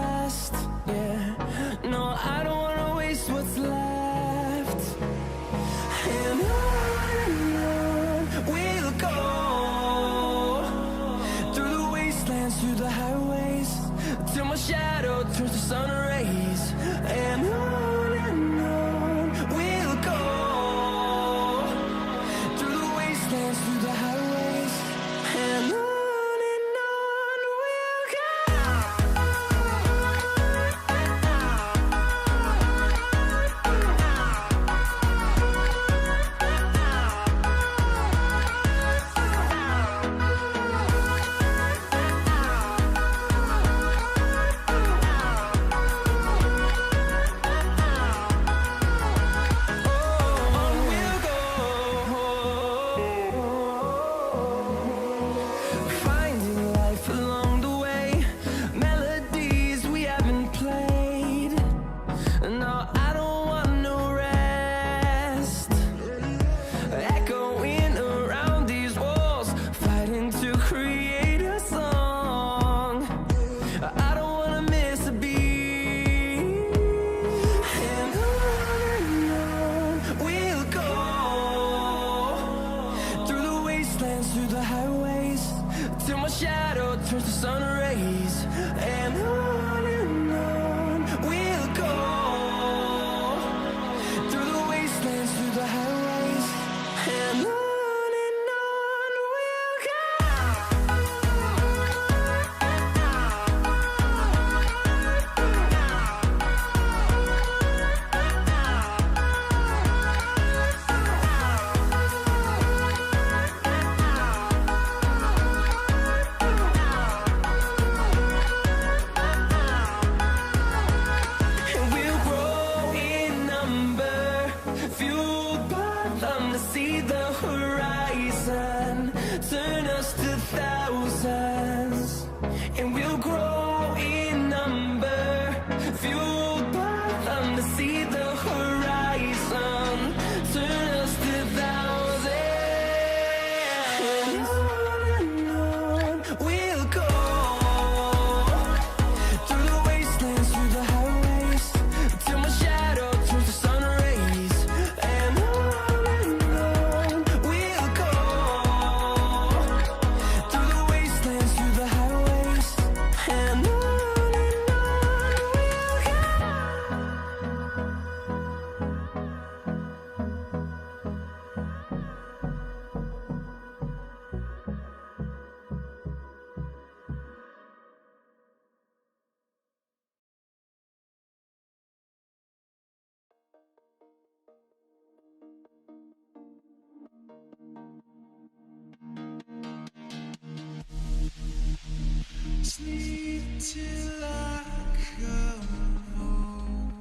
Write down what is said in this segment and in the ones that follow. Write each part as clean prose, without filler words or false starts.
last. Yeah, no, I don't wanna waste what's left. And on we'll go, through the wastelands, through the highways, till my shadow turns to sun rays. And on we'll go, through the wastelands, through the highways, and on. Through the highways, till my shadow turns to sun rays. And on we'll go, through the wastelands, through the highways, and on we'll go. See the horizon turn us to thousands, and we'll grow in number, fueled by them. To see the horizon turn us to thousands, and on we'll go, through the wastelands, through the highways, till my shadow turns to sun rays. And sleep till I come home,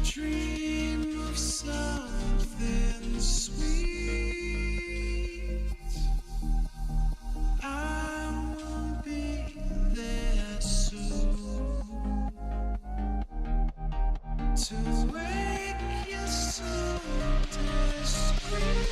dream of something sweet. I won't be there soon to wake you so discreet.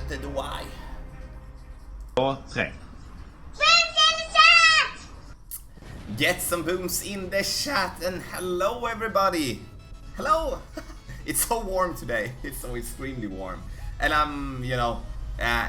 vet du why. 2, 3. Get some booms in the chat and hello everybody. Hello. It's so warm today. It's so extremely warm. And I'm, you know,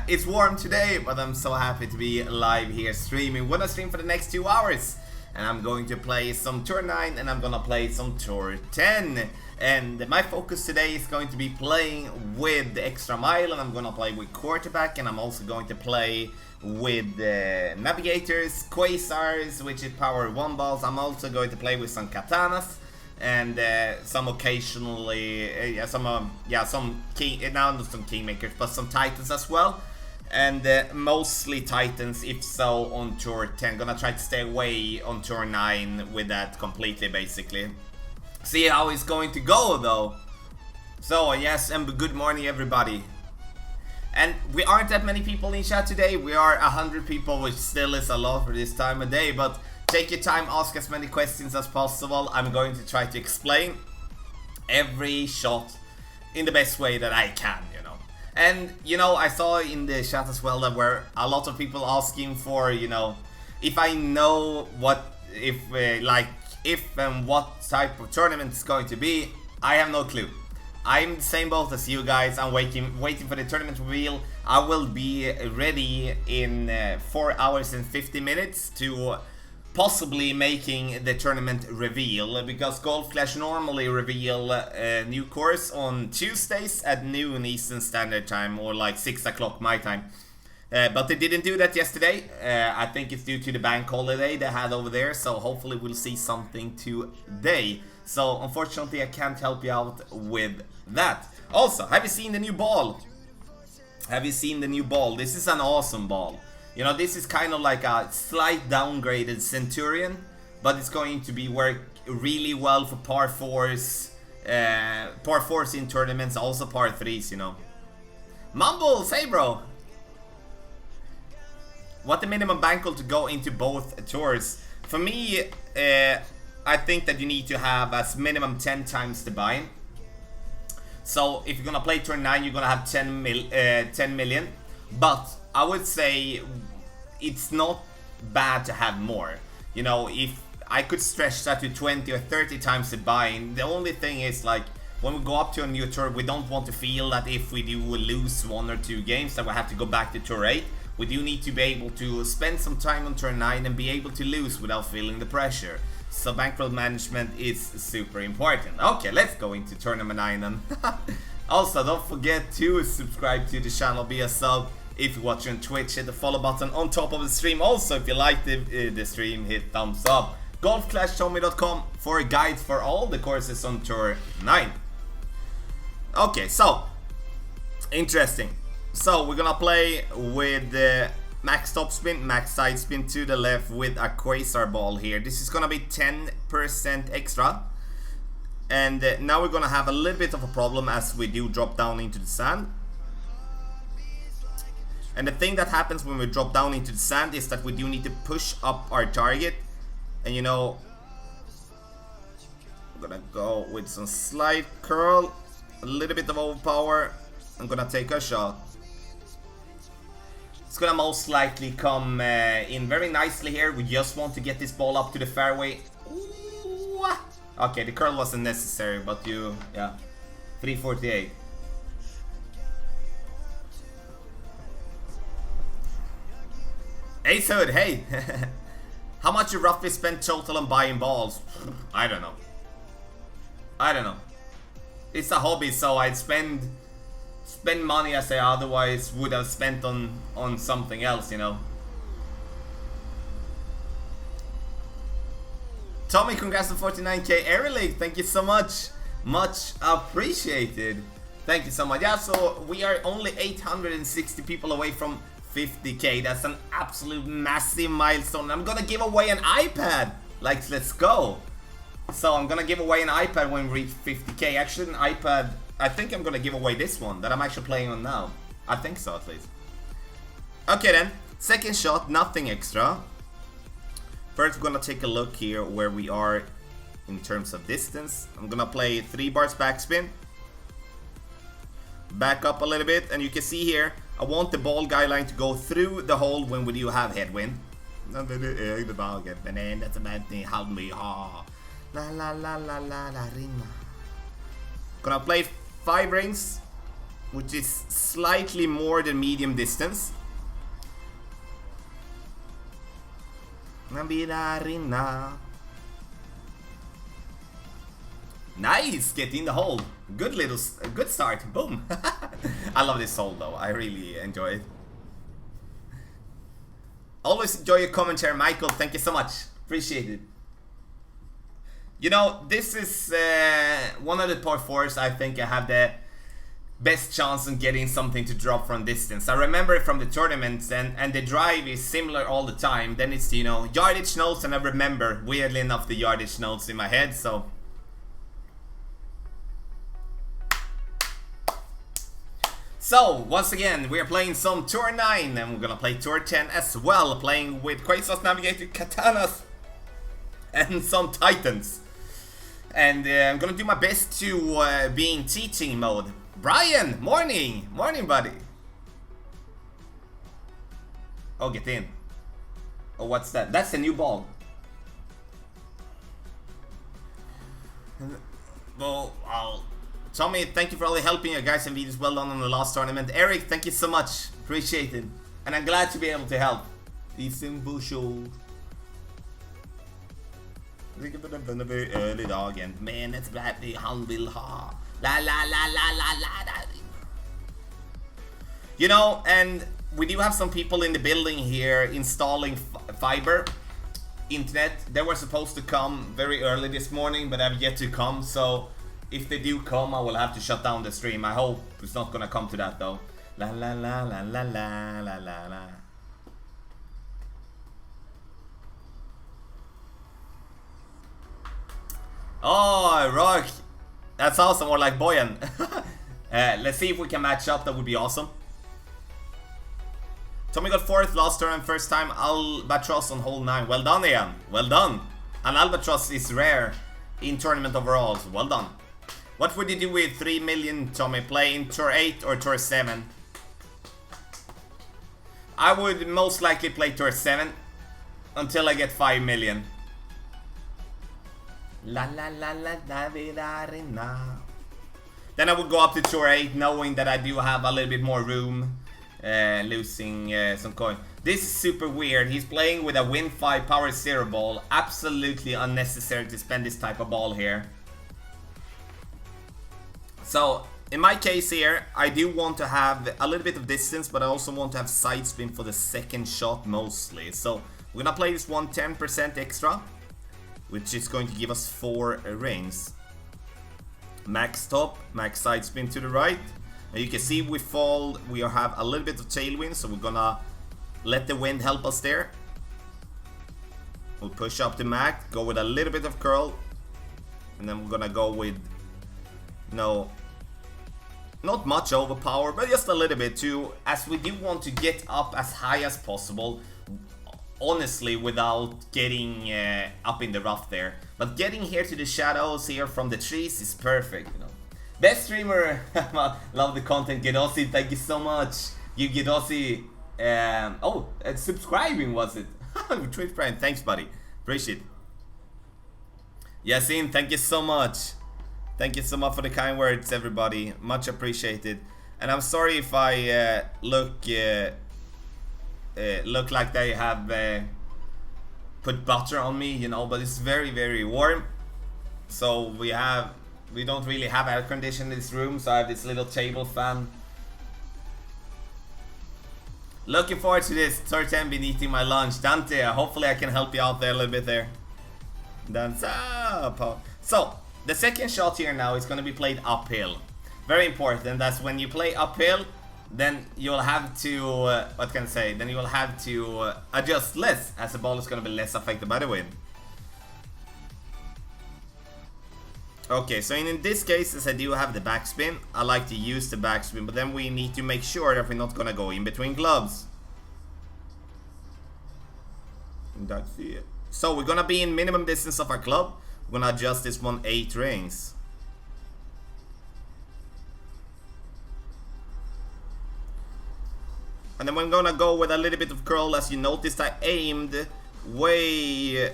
it's warm today, but I'm so happy to be live here streaming. We're gonna stream for the next 2 hours. And I'm going to play some Tour 9 and I'm gonna play some Tour 10. And my focus today is going to be playing with the extra mile, and I'm gonna play with quarterback, and I'm also going to play with navigators, quasars, which is power 1 balls. I'm also going to play with some katanas and some occasionally some king, now not some kingmakers, but some titans as well. And mostly titans, if so, on Tour 10. Gonna try to stay away on Tour 9 with that completely, basically. See how it's going to go, though. So, yes, and good morning, everybody. And we aren't that many people in chat today. We are 100 people, which still is a lot for this time of day. But take your time, ask as many questions as possible. I'm going to try to explain every shot in the best way that I can, you know. And, you know, I saw in the chat as well that were a lot of people asking for, you know, if I know what, if and what type of tournament it's going to be. I have no clue. I'm the same boat as you guys. I'm waiting for the tournament reveal. I will be ready in 4 hours and 50 minutes to possibly making the tournament reveal, because Golf Clash normally reveal a new course on Tuesdays at noon Eastern Standard Time, or like 6 o'clock my time. But they didn't do that yesterday. I think it's due to the bank holiday they had over there, so hopefully we'll see something today. So unfortunately I can't help you out with that. Also, have you seen the new ball? Have you seen the new ball? This is an awesome ball. You know, this is kind of like a slight downgraded Centurion, but it's going to be work really well for par 4s in tournaments, also par 3s, you know. Mumbles, hey bro! What the minimum bankroll to go into both tours? For me, I think that you need to have as minimum 10 times the buy-in. So if you're gonna play Tour 9, you're gonna have 10 million. But I would say it's not bad to have more. You know, if I could stretch that to 20 or 30 times the buy-in, the only thing is, like, when we go up to a new tour, we don't want to feel that if we do lose 1 or 2 games that we have to go back to Tour 8. We do need to be able to spend some time on Tour 9 and be able to lose without feeling the pressure. So bankroll management is super important. Okay, let's go into Tour number 9 then. Also, don't forget to subscribe to the channel, be a sub. If you're watching on Twitch, hit the follow button on top of the stream. Also, if you like the stream, hit thumbs up. golfclashtommy.com for guides for all the courses on Tour 9. Okay, so interesting. So we're gonna play with the max topspin, max side spin to the left with a quasar ball here. This is gonna be 10% extra. And now we're gonna have a little bit of a problem as we do drop down into the sand. And the thing that happens when we drop down into the sand is that we do need to push up our target. And you know, I'm gonna go with some slight curl, a little bit of overpower. I'm gonna take a shot. It's gonna most likely come in very nicely here. We just want to get this ball up to the fairway. Ooh. Okay, the curl wasn't necessary, but yeah, 348. Ace Hood, hey! How much you roughly spend total on buying balls? I don't know. It's a hobby, so I'd spend money as I otherwise would have spent on something else, you know. Tommy, congrats on 49k. Erlich, thank you so much. Much appreciated. Thank you so much. Yeah, so we are only 860 people away from 50k. That's an absolute massive milestone. I'm gonna give away an iPad. Like, let's go. So I'm gonna give away an iPad when we reach 50k. Actually, an iPad. I think I'm gonna give away this one that I'm actually playing on now. I think so, at least. Okay then, second shot, nothing extra. First, we're gonna take a look here where we are in terms of distance. I'm gonna play 3 bars backspin. Back up a little bit, and you can see here, I want the ball guideline to go through the hole when we do have headwind. La la la la la la ringa. Gonna play 5 rings, which is slightly more than medium distance. Nice, get in the hole. Good start. Boom. I love this hole though. I really enjoy it. Always enjoy your commentary, Michael. Thank you so much. Appreciate it. You know, this is one of the par 4s I think I have the best chance on getting something to drop from distance. I remember it from the tournaments, and the drive is similar all the time. Then it's, you know, yardage notes, and I remember, weirdly enough, the yardage notes in my head, so... So, once again, we are playing some Tour 9, and we're gonna play Tour 10 as well, playing with Quasar's Navigator Katanas and some Titans. And I'm gonna do my best to be in teaching mode. Brian, morning! Morning, buddy! Oh, get in. Oh, what's that? That's a new ball. Well, Tommy, thank you for all the helping you guys and videos. Well done on the last tournament. Eric, thank you so much. Appreciate it. And I'm glad to be able to help. Ethan Bushel. Early dag and man, it's bradley han vill ha. La la la la la la. You know, and we do have some people in the building here installing fiber internet. They were supposed to come very early this morning, but have yet to come. So if they do come, I will have to shut down the stream. I hope it's not gonna come to that though. La la la la la la la la la. Oh, Rock. That's awesome, or like Boyan. Let's see if we can match up. That would be awesome. Tommy got 4th last turn, first time Albatross on hole 9. Well done, Ian. Well done. And Albatross is rare in tournament overalls. Well done. What would you do with 3 million, Tommy? Play in Tour 8 or Tour 7? I would most likely play Tour 7 until I get 5 million. La la la la la la. Then I would go up to Tour 8 knowing that I do have a little bit more room, losing some coin. This is super weird. He's playing with a Win 5 Power 0 ball. Absolutely unnecessary to spend this type of ball here. So, in my case here, I do want to have a little bit of distance, but I also want to have side spin for the second shot mostly. So, we're gonna play this one 10% extra, which is going to give us 4 rings. Max top, max side spin to the right. And you can see we fall, we have a little bit of tailwind, so we're gonna let the wind help us there. We'll push up the max, go with a little bit of curl, and then we're gonna go with, no, not much overpower, but just a little bit too, as we do want to get up as high as possible. Honestly, without getting up in the rough there. But getting here to the shadows here from the trees is perfect, you know. Best streamer, love the content, Gedossi, thank you so much. You Gedossi, subscribing was it? Twitch Prime, thanks buddy, appreciate it. Yasin, thank you so much. Thank you so much for the kind words, everybody, much appreciated. And I'm sorry if I look like they have put butter on me, you know, but it's very, very warm. So we don't really have air conditioning in this room, so I have this little table fan. Looking forward to this. Third time been eating my lunch. Dante, hopefully I can help you out there a little bit there. Dance up. So, the second shot here now is going to be played uphill. Very important. That's when you play uphill, then you'll have to, what can I say, then you'll have to adjust less, as the ball is going to be less affected by the wind. Okay, so in this case, as I do have the backspin, I like to use the backspin, but then we need to make sure that we're not going to go in between gloves. That's it. So we're going to be in minimum distance of our club. We're going to adjust this one 8 rings. And then we're gonna go with a little bit of curl. As you noticed, I aimed way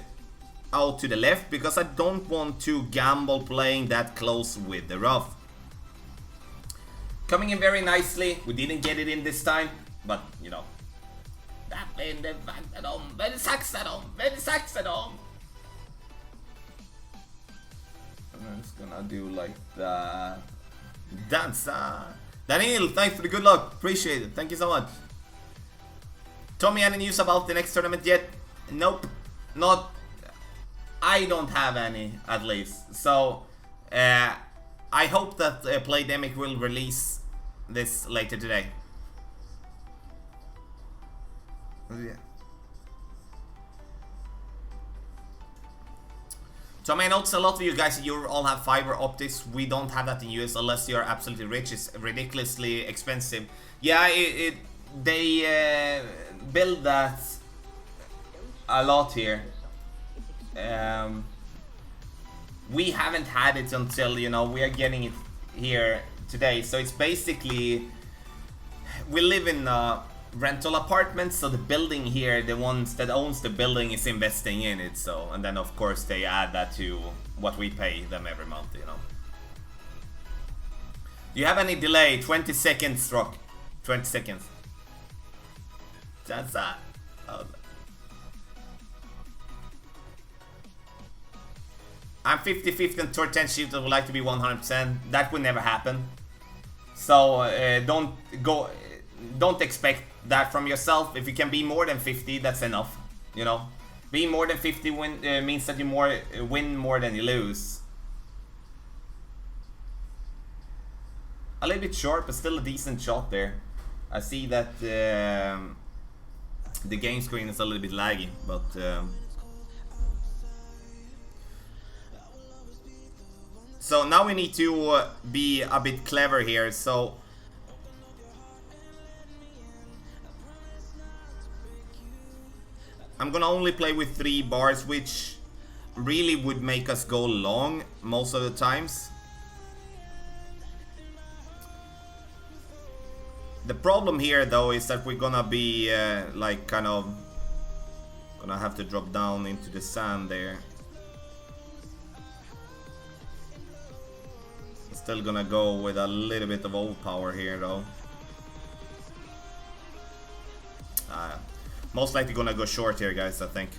out to the left because I don't want to gamble playing that close with the rough. Coming in very nicely. We didn't get it in this time, but you know. That playing the very saxadom. I'm just gonna do like that. Danza. Daniel, thanks for the good luck. Appreciate it. Thank you so much. Tommy, any news about the next tournament yet? Nope. Not. I don't have any, at least. So, I hope that Playdemic will release this later today. Yeah. Tommy, I notice a lot of you guys, you all have fiber optics. We don't have that in US unless you're absolutely rich. It's ridiculously expensive. Yeah, they build that a lot here. We haven't had it until, you know, we are getting it here today. So it's basically, we live in rental apartments, so the building here, the ones that owns the building is investing in it. So, and then of course they add that to what we pay them every month, you know. Do you have any delay? 20 seconds, Rock. 20 seconds. That's that. Oh. I'm 50-50 on Tour 10 shift. I would like to be 100%. That would never happen. So don't expect that from yourself. If you can be more than 50, that's enough. You know, being more than 50 means that you win more than you lose. A little bit short, but still a decent shot there. I see that the game screen is a little bit laggy, but so now we need to be a bit clever here. So I'm gonna only play with 3 bars, which really would make us go long most of the times. The problem here though is that we're gonna be like kind of gonna have to drop down into the sand there. Still gonna go with a little bit of overpower here though. Most likely gonna go short here, guys, I think.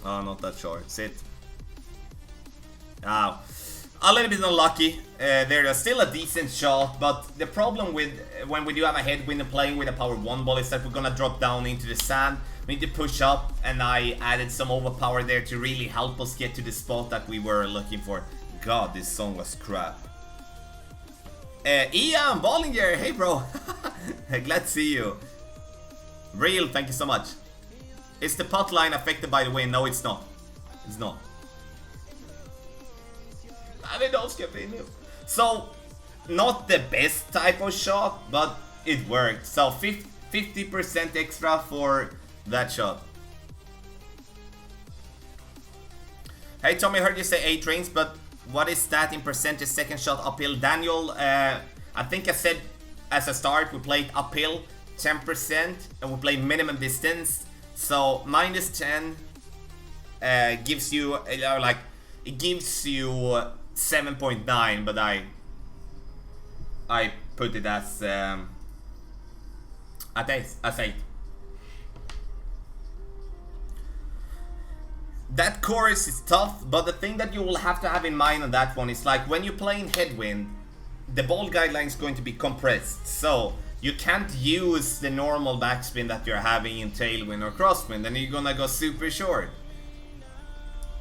Oh, not that short. Sit. Ow. A little bit unlucky. There's still a decent shot, but the problem with when we do have a headwind and playing with a power 1 ball is that we're gonna drop down into the sand. We need to push up, and I added some overpower there to really help us get to the spot that we were looking for. God, this song was crap. Ian Bollinger, hey bro. Glad to see you. Real, thank you so much. Is the pot line affected by the wind? No, it's not. It's not. So, not the best type of shot, but it worked. So 50% extra for that shot. Hey Tommy, heard you say 8 trains, but what is that in percentage second shot uphill? Daniel, I think I said as a start we played uphill 10% and we play minimum distance. So -10 gives you like it gives you 7.9, but I put it as 8. That chorus is tough, but the thing that you will have to have in mind on that one is like when you're playing headwind, the ball guideline is going to be compressed, so you can't use the normal backspin that you're having in tailwind or crosswind, and you're gonna go super short.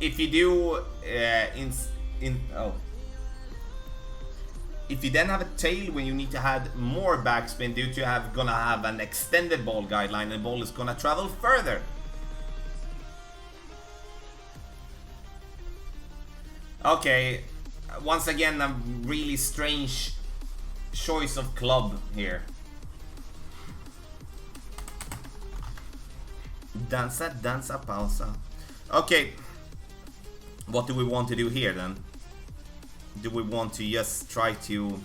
If you do if you then have a tailwind, you need to add more backspin due to gonna have an extended ball guideline, and the ball is gonna travel further. Okay, once again a really strange choice of club here. Danza, danza, pausa. Okay, what do we want to do here then? Do we want to just try to...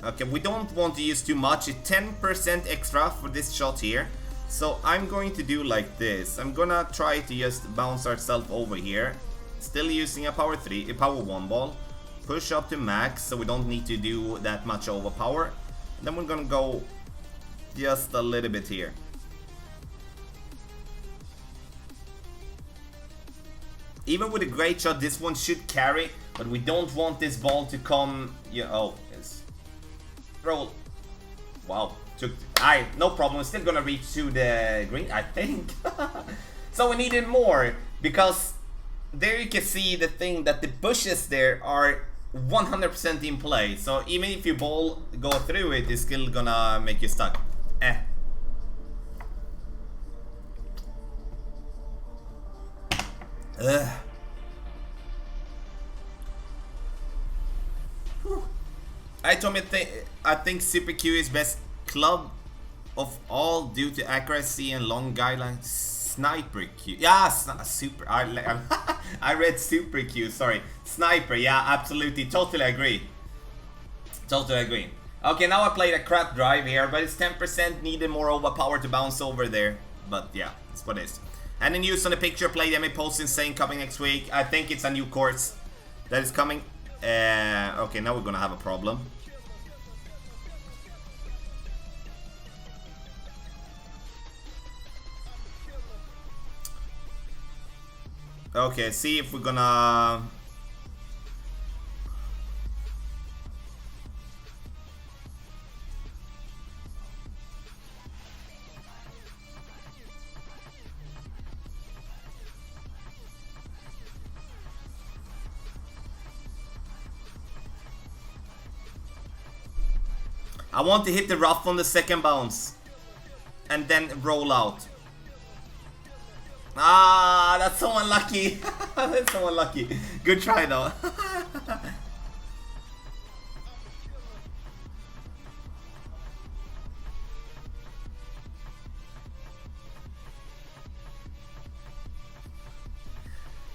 Okay, we don't want to use too much. It's 10% extra for this shot here. So I'm going to do like this. I'm gonna try to just bounce ourselves over here. Still using a power 1 ball. Push up to max so we don't need to do that much overpower. Then we're gonna go just a little bit here. Even with a great shot, this one should carry, but we don't want this ball to come. Yeah, oh, it's roll. Wow, no problem. We're still gonna reach to the green, I think. So we needed more because there you can see the thing that the bushes there are 100% in play. So even if your ball go through it, it's still gonna make you stuck. I think Super Q is best club of all due to accuracy and long guidelines. Sniper Q, yeah, super. I read Super Q. Sorry, Sniper. Yeah, absolutely, totally agree. Totally agree. Okay, now I played a crap drive here, but it's 10%. Needed more overpower to bounce over there. But yeah, that's what it is. And then news on the picture, play Demi Post Insane coming next week. I think it's a new course that is coming. Okay, now we're gonna have a problem. Okay, see if we're gonna... I want to hit the rough on the second bounce and then roll out. Ah, that's so unlucky. That's so unlucky. Good try though.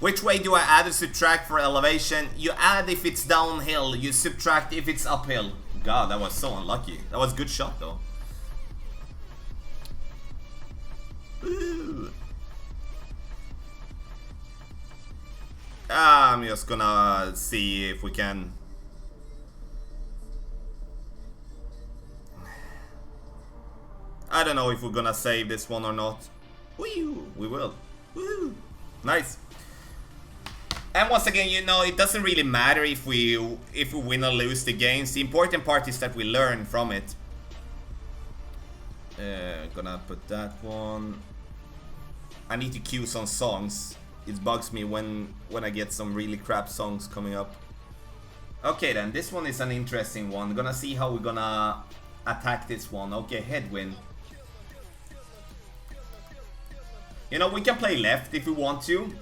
Which way do I add or subtract for elevation? You add if it's downhill, you subtract if it's uphill. God, that was so unlucky. That was a good shot though. Ooh. I'm just gonna see if we can. I don't know if we're gonna save this one or not. Woo, we will. Woo, nice. And once again, you know, it doesn't really matter if we win or lose the games. The important part is that we learn from it. Gonna put that one. I need to cue some songs. It bugs me when I get some really crap songs coming up. Okay then, this one is an interesting one. Gonna see how we're gonna attack this one. Okay, headwind. You know, we can play left if we want to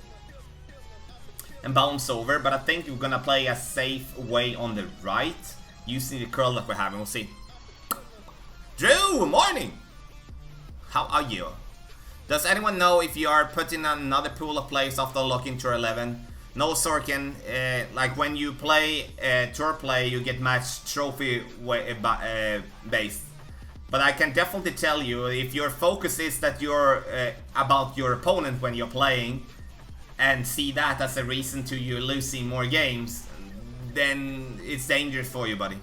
and bounce over, but I think we're gonna play a safe way on the right using the curl that we're having. We'll see. Drew, morning! How are you? Does anyone know if you are putting another pool of plays after locking Tour 11? No, Sorkin. Like when you play Tour play, you get match trophy based. But I can definitely tell you, if your focus is that you're about your opponent when you're playing, and see that as a reason to you losing more games, then it's dangerous for you, buddy.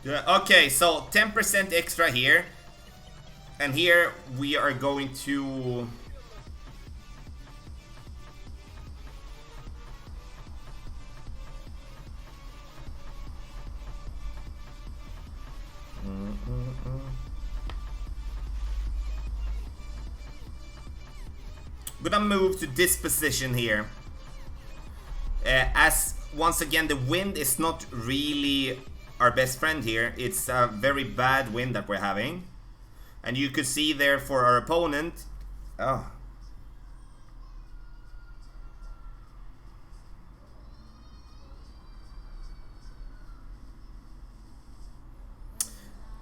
Yeah, okay, so 10% extra here. And here we are going to... Gonna move to this position here. As once again, the wind is not really our best friend here. It's a very bad wind that we're having. And you could see there for our opponent. Oh.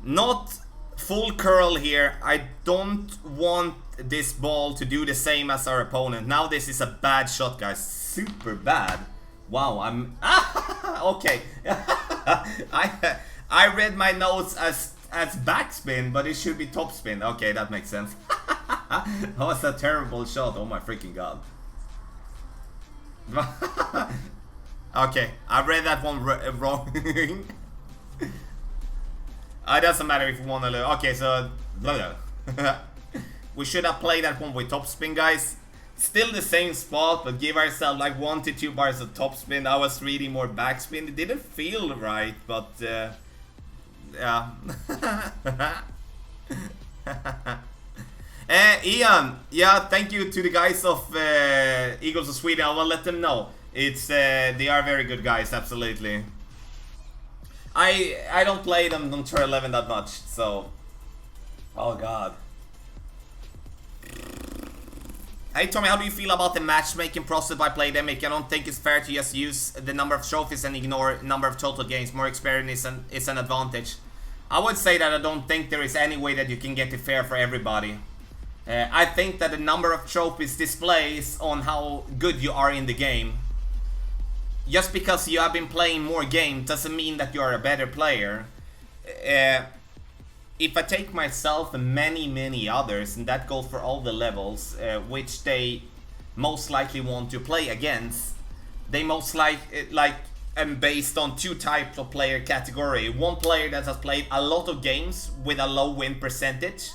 Not full curl here. I don't want this ball to do the same as our opponent. Now this is a bad shot, guys. Super bad. Wow, I'm... Okay. I read my notes as backspin, but it should be topspin. Okay, that makes sense. That was a terrible shot. Oh my freaking god. Okay, I read that one wrong. It doesn't matter if you want to lose. Okay, so we should have played that one with topspin, guys. Still the same spot, but give ourselves like 1 to 2 bars of topspin. I was reading more backspin. It didn't feel right, but yeah. Ian, yeah, thank you to the guys of Eagles of Sweden. I will let them know. It's they are very good guys, absolutely. I don't play them on Tour 11 that much, so. Oh god. Hey Tommy, how do you feel about the matchmaking process by Playdemic? I don't think it's fair to just use the number of trophies and ignore number of total games. More experience is an advantage. I would say that I don't think there is any way that you can get it fair for everybody. I think that the number of trophies displays on how good you are in the game. Just because you have been playing more games doesn't mean that you are a better player. If I take myself and many others, and that goes for all the levels, which they most likely want to play against, they most like based on 2 types of player category. One player that has played a lot of games with a low win percentage,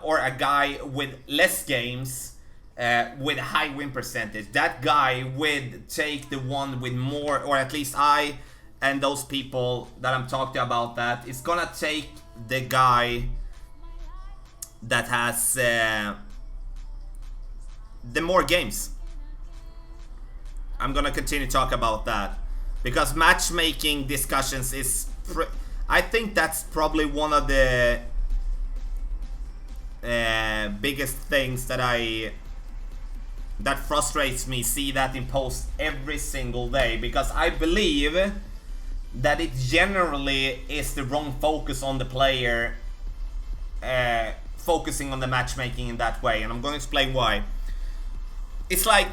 or a guy with less games with a high win percentage. That guy would take the one with more, or at least I and those people that I'm talking about, that is gonna take the guy that has the more games. I'm gonna continue to talk about that, because matchmaking discussions is I think that's probably one of the biggest things that frustrates me. See that in posts every single day, because I believe that it generally is the wrong focus on the player, focusing on the matchmaking in that way, and I'm going to explain why. It's like,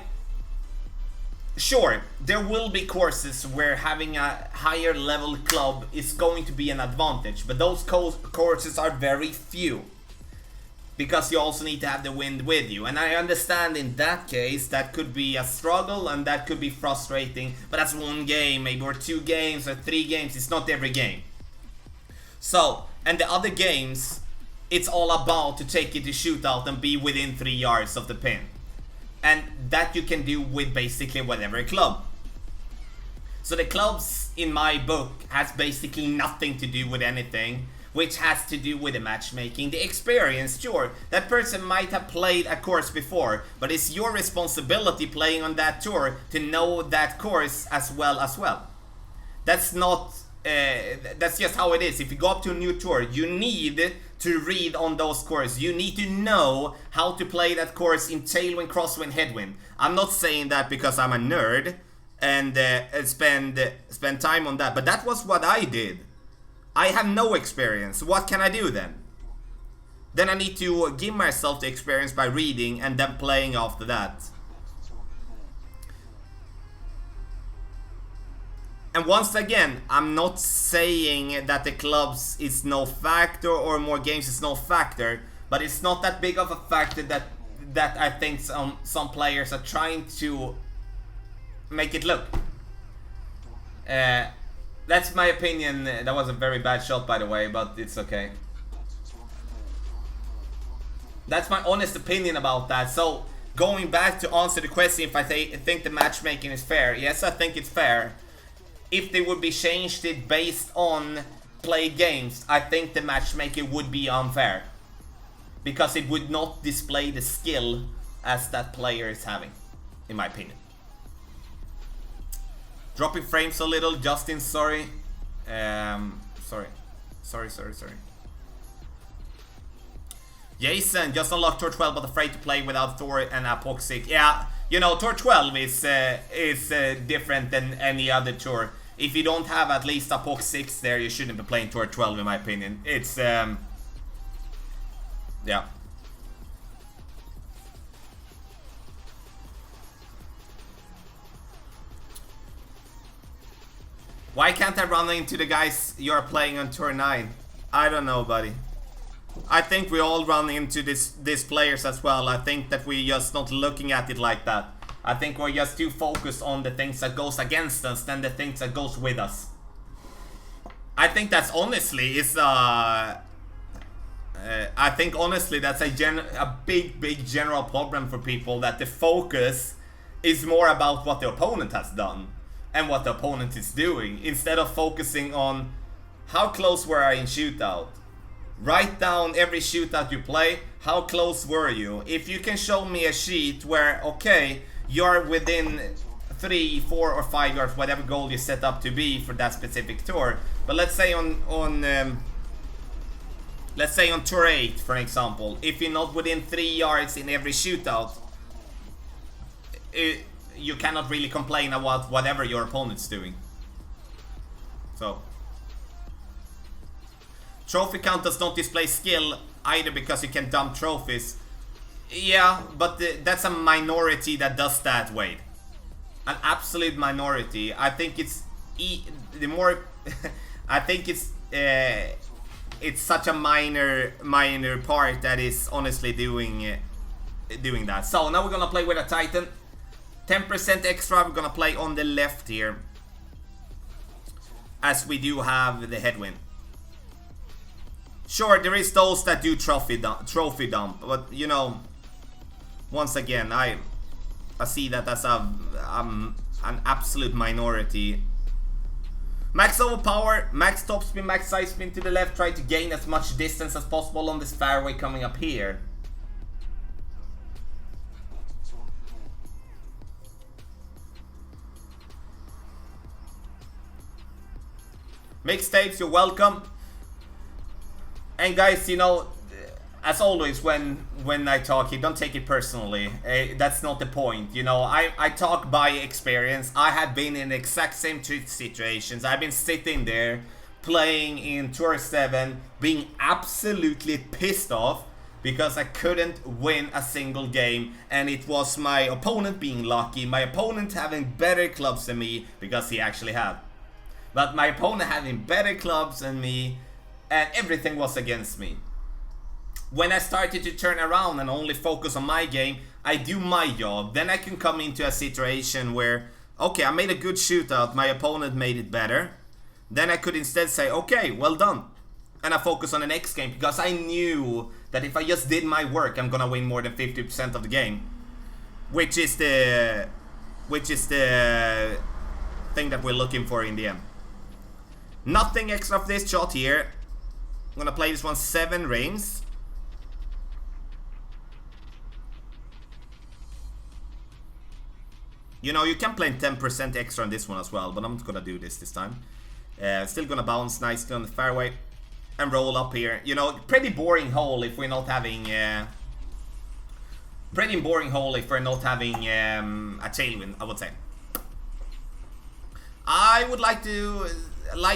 sure, there will be courses where having a higher level club is going to be an advantage, but those courses are very few, because you also need to have the wind with you. And I understand in that case that could be a struggle and that could be frustrating, but that's 1 game, maybe, or 2 games or 3 games. It's not every game. So, and the other games, it's all about to take it to shootout and be within 3 yards of the pin. And that you can do with basically whatever club. So the clubs in my book has basically nothing to do with anything, which has to do with the matchmaking. The experience, sure, that person might have played a course before, but it's your responsibility playing on that tour to know that course as well. That's not, that's just how it is. If you go up to a new tour, you need to read on those courses. You need to know how to play that course in tailwind, crosswind, headwind. I'm not saying that because I'm a nerd and spend time on that, but that was what I did. I have no experience. What can I do then? Then I need to give myself the experience by reading and then playing after that. And once again, I'm not saying that the clubs is no factor or more games is no factor, but it's not that big of a factor that I think some players are trying to make it look. That's my opinion. That was a very bad shot, by the way, but it's okay. That's my honest opinion about that. So, going back to answer the question, if I think the matchmaking is fair, yes, I think it's fair. If they would be changed it based on played games, I think the matchmaking would be unfair, because it would not display the skill as that player is having, in my opinion. Dropping frames a little, Justin, sorry. Sorry. Jason, just unlocked Tour 12 but afraid to play without Thor and Apoxic. Yeah, you know, Tour 12 is different than any other tour. If you don't have at least Apoxic there, you shouldn't be playing Tour 12, in my opinion. It's, yeah. Why can't I run into the guys you're playing on Tour 9? I don't know, buddy. I think we all run into these players as well. I think that we're just not looking at it like that. I think we're just too focused on the things that goes against us than the things that goes with us. I think that's honestly is I think honestly that's a big general problem for people, that the focus is more about what the opponent has done and what the opponent is doing, instead of focusing on how close were I in shootout. Write down every shootout you play, how close were you? If you can show me a sheet where, okay, you're within 3, 4 or 5 yards, whatever goal you set up to be for that specific tour. But let's say on tour 8, for example, if you're not within 3 yards in every shootout, you cannot really complain about whatever your opponent's doing. So, trophy count does not display skill either because you can dump trophies. Yeah, but that's a minority that does that, Wade. An absolute minority. I think it's the more I think it's such a minor part that is honestly doing that. So now we're gonna play with a Titan. 10% extra. We're gonna play on the left here, as we do have the headwind. Sure, there is those that do trophy dump, but you know, once again, I see that as an absolute minority. Max overpower, max top spin, max side spin to the left. Try to gain as much distance as possible on this fairway coming up here. Mixtapes, you're welcome. And guys, you know, as always, when I talk here, don't take it personally. That's not the point. You know, I talk by experience. I have been in the exact same situations. I've been sitting there playing in Tour 7, being absolutely pissed off because I couldn't win a single game, and it was my opponent being lucky, my opponent having better clubs than me, because he actually had. But my opponent having better clubs than me, and everything was against me. When I started to turn around and only focus on my game, I do my job, then I can come into a situation where, okay, I made a good shootout, my opponent made it better. Then I could instead say, okay, well done. And I focus on the next game, because I knew that if I just did my work, I'm gonna win more than 50% of the game. Which is the thing that we're looking for in the end. Nothing extra for this shot here. I'm gonna play this one 7 rings. You know, you can play 10% extra on this one as well, but I'm not gonna do this time. Still gonna bounce nicely on the fairway and roll up here. You know, pretty boring hole if we're not having a tailwind, I would say. I would like to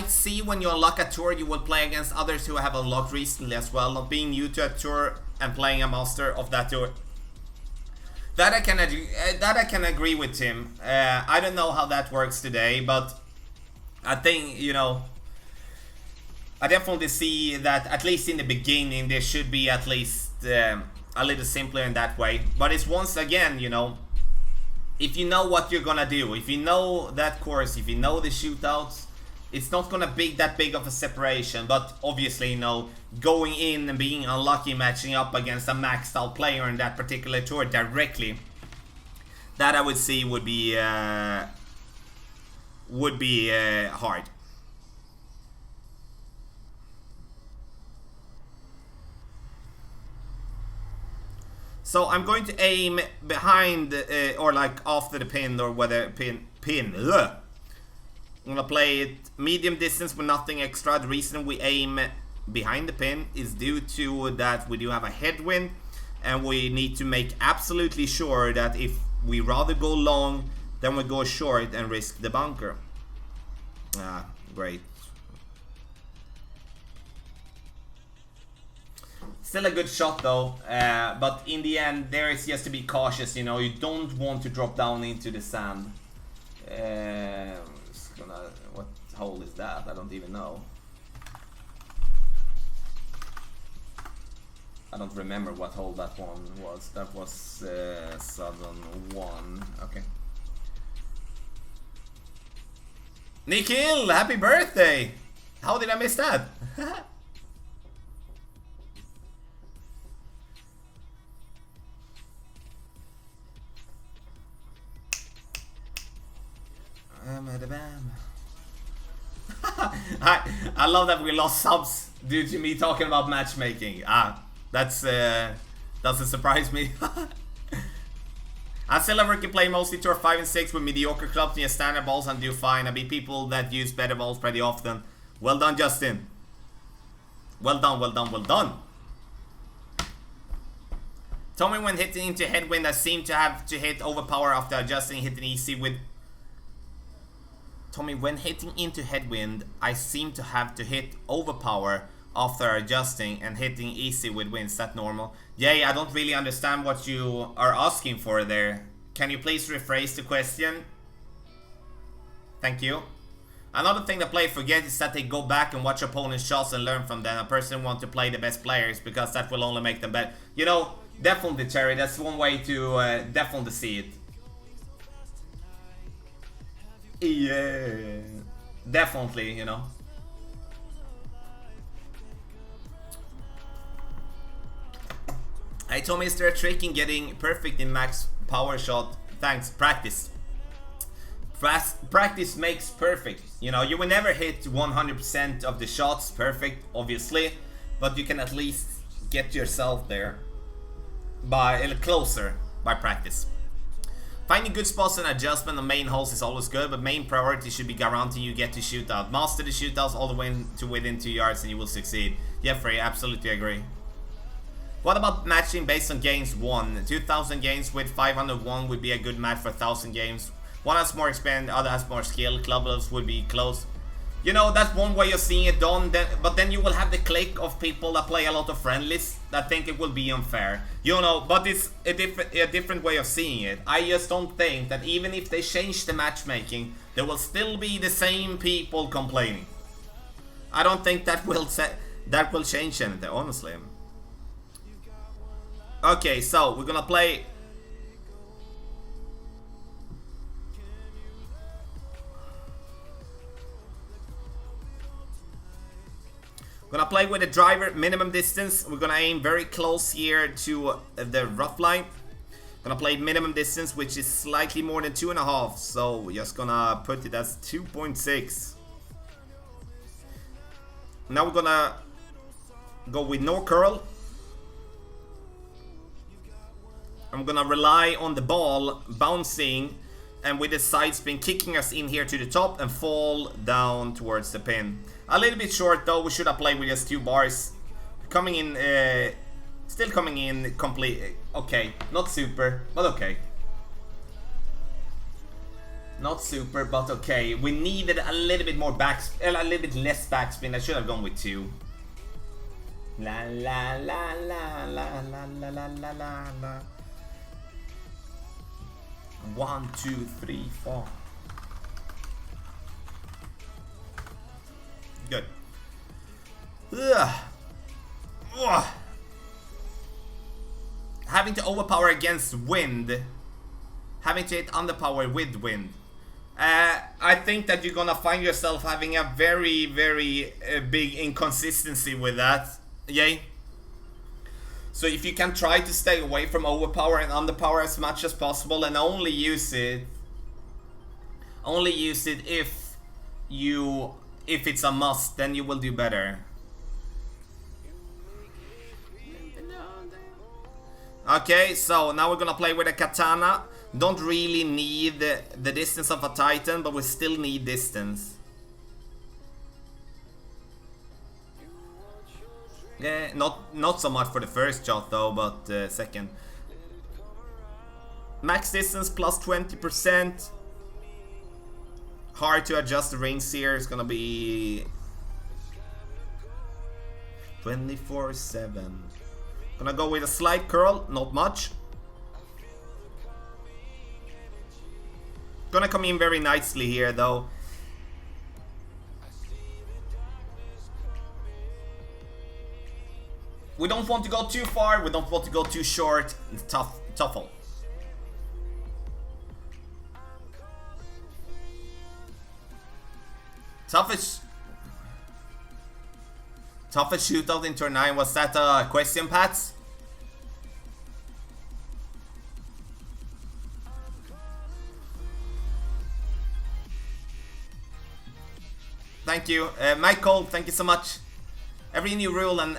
see when you unlock a tour, you will play against others who have unlocked recently as well, not being new to a tour and playing a master of that tour. That I can agree with, Tim. I don't know how that works today, but I think, you know, I definitely see that at least in the beginning there should be at least a little simpler in that way. But it's once again, you know, if you know what you're gonna do, if you know that course, if you know the shootouts, it's not gonna be that big of a separation. But obviously, you know, going in and being unlucky, matching up against a maxed out player in that particular tour directly, that I would see would be hard. So I'm going to aim behind or like after the pin, or whether pin. Ugh. I'm gonna play it medium distance with nothing extra. The reason we aim behind the pin is due to that we do have a headwind, and we need to make absolutely sure that if we rather go long than we go short and risk the bunker. Ah, great. Still a good shot though, but in the end there is just to be cautious, you know, you don't want to drop down into the sand. Just gonna, what hole is that? I don't even know. I don't remember what hole that one was. That was Southern 1. Okay. Nikhil, happy birthday! How did I miss that? I love that we lost subs due to me talking about matchmaking. Doesn't surprise me. I still can play mostly Tour 5 and 6 with mediocre clubs and standard balls and do fine. I beat people that use better balls pretty often. Well done, Justin. Well done, well done, well done. Tell me when hitting into headwind I seem to have to hit overpower after adjusting, hitting easy with... Tommy, when hitting into headwind, I seem to have to hit overpower after adjusting and hitting easy with wind. Is that normal? Yeah, I don't really understand what you are asking for there. Can you please rephrase the question? Thank you. Another thing that players forget is that they go back and watch opponents' shots and learn from them. A person wants to play the best players because that will only make them better. You know, definitely, Terry, that's one way to definitely see it. Yeah, definitely, you know. I told me, is there a trick in getting perfect in max power shot? Thanks, practice. Practice makes perfect. You know, you will never hit 100% of the shots perfect, obviously, but you can at least get yourself there by closer by practice. Finding good spots and adjustment on main holes is always good, but main priority should be guaranteeing you get to shootout. Master the shootouts all the way to within 2 yards and you will succeed. Yeah, Frey, absolutely agree. What about matching based on games won? 2,000 games with 501 would be a good match for 1,000 games. One has more experience, the other has more skill. Club levels would be close. You know, that's one way of seeing it done, but then you will have the clique of people that play a lot of friendlies that think it will be unfair. You know, but it's a different way of seeing it. I just don't think that even if they change the matchmaking, there will still be the same people complaining. I don't think that will change anything, honestly. Okay, so we're gonna play... Gonna play with the driver, minimum distance. We're gonna aim very close here to the rough line. Gonna play minimum distance, which is slightly more than 2.5. So we're just gonna put it as 2.6. Now we're gonna go with no curl. I'm gonna rely on the ball bouncing and with the side spin kicking us in here to the top and fall down towards the pin. A little bit short though, we should have played with just 2 bars. Coming in, still coming in complete, okay, not super, but okay. Not super, but okay. We needed a little bit more a little bit less backspin. I should have gone with 2. La la la la la la la la la la la. 1, 2, 3, 4. Good. Ugh. Ugh. Having to overpower against wind. Having to hit underpower with wind. I think that you're gonna find yourself having a very, very big inconsistency with that. Yay. So if you can try to stay away from overpower and underpower as much as possible and only use it if it's a must, then you will do better. Okay, so now we're gonna play with a katana. Don't really need the distance of a titan, but we still need distance. Yeah, not so much for the first shot though, but second. Max distance plus 20%. Hard to adjust the rings here. It's gonna be 24/7. Gonna go with a slight curl, not much. Gonna come in very nicely here though. We don't want to go too far, we don't want to go too short. Tough hole. Toughest shootout in turn 9, was that a question, Pats? Thank you. Michael, thank you so much. Every new rule and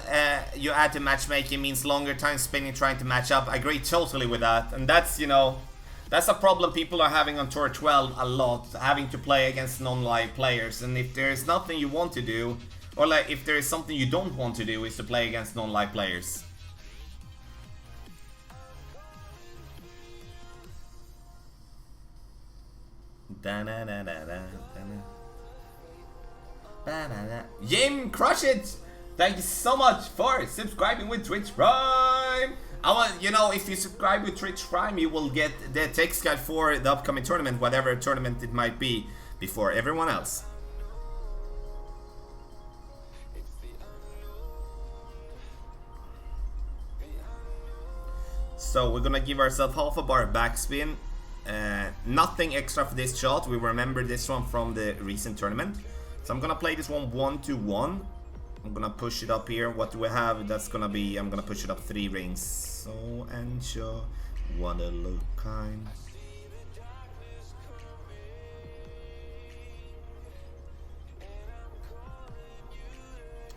you add to matchmaking means longer time spending trying to match up. I agree totally with that. And that's, you know, that's a problem people are having on Tour 12 a lot, having to play against non-live players. And if there is nothing you want to do, or like if there is something you don't want to do, is to play against non-live players. Jim, crush it! Thank you so much for subscribing with Twitch Prime! You know, if you subscribe with Twitch Prime, you will get the text guide for the upcoming tournament, whatever tournament it might be, before everyone else. So we're gonna give ourselves half a bar backspin. Nothing extra for this shot. We remember this one from the recent tournament. So I'm gonna play this one 1-1. I'm gonna push it up here. What do we have? That's gonna be, I'm gonna push it up 3 rings. So and show, wanna look kind.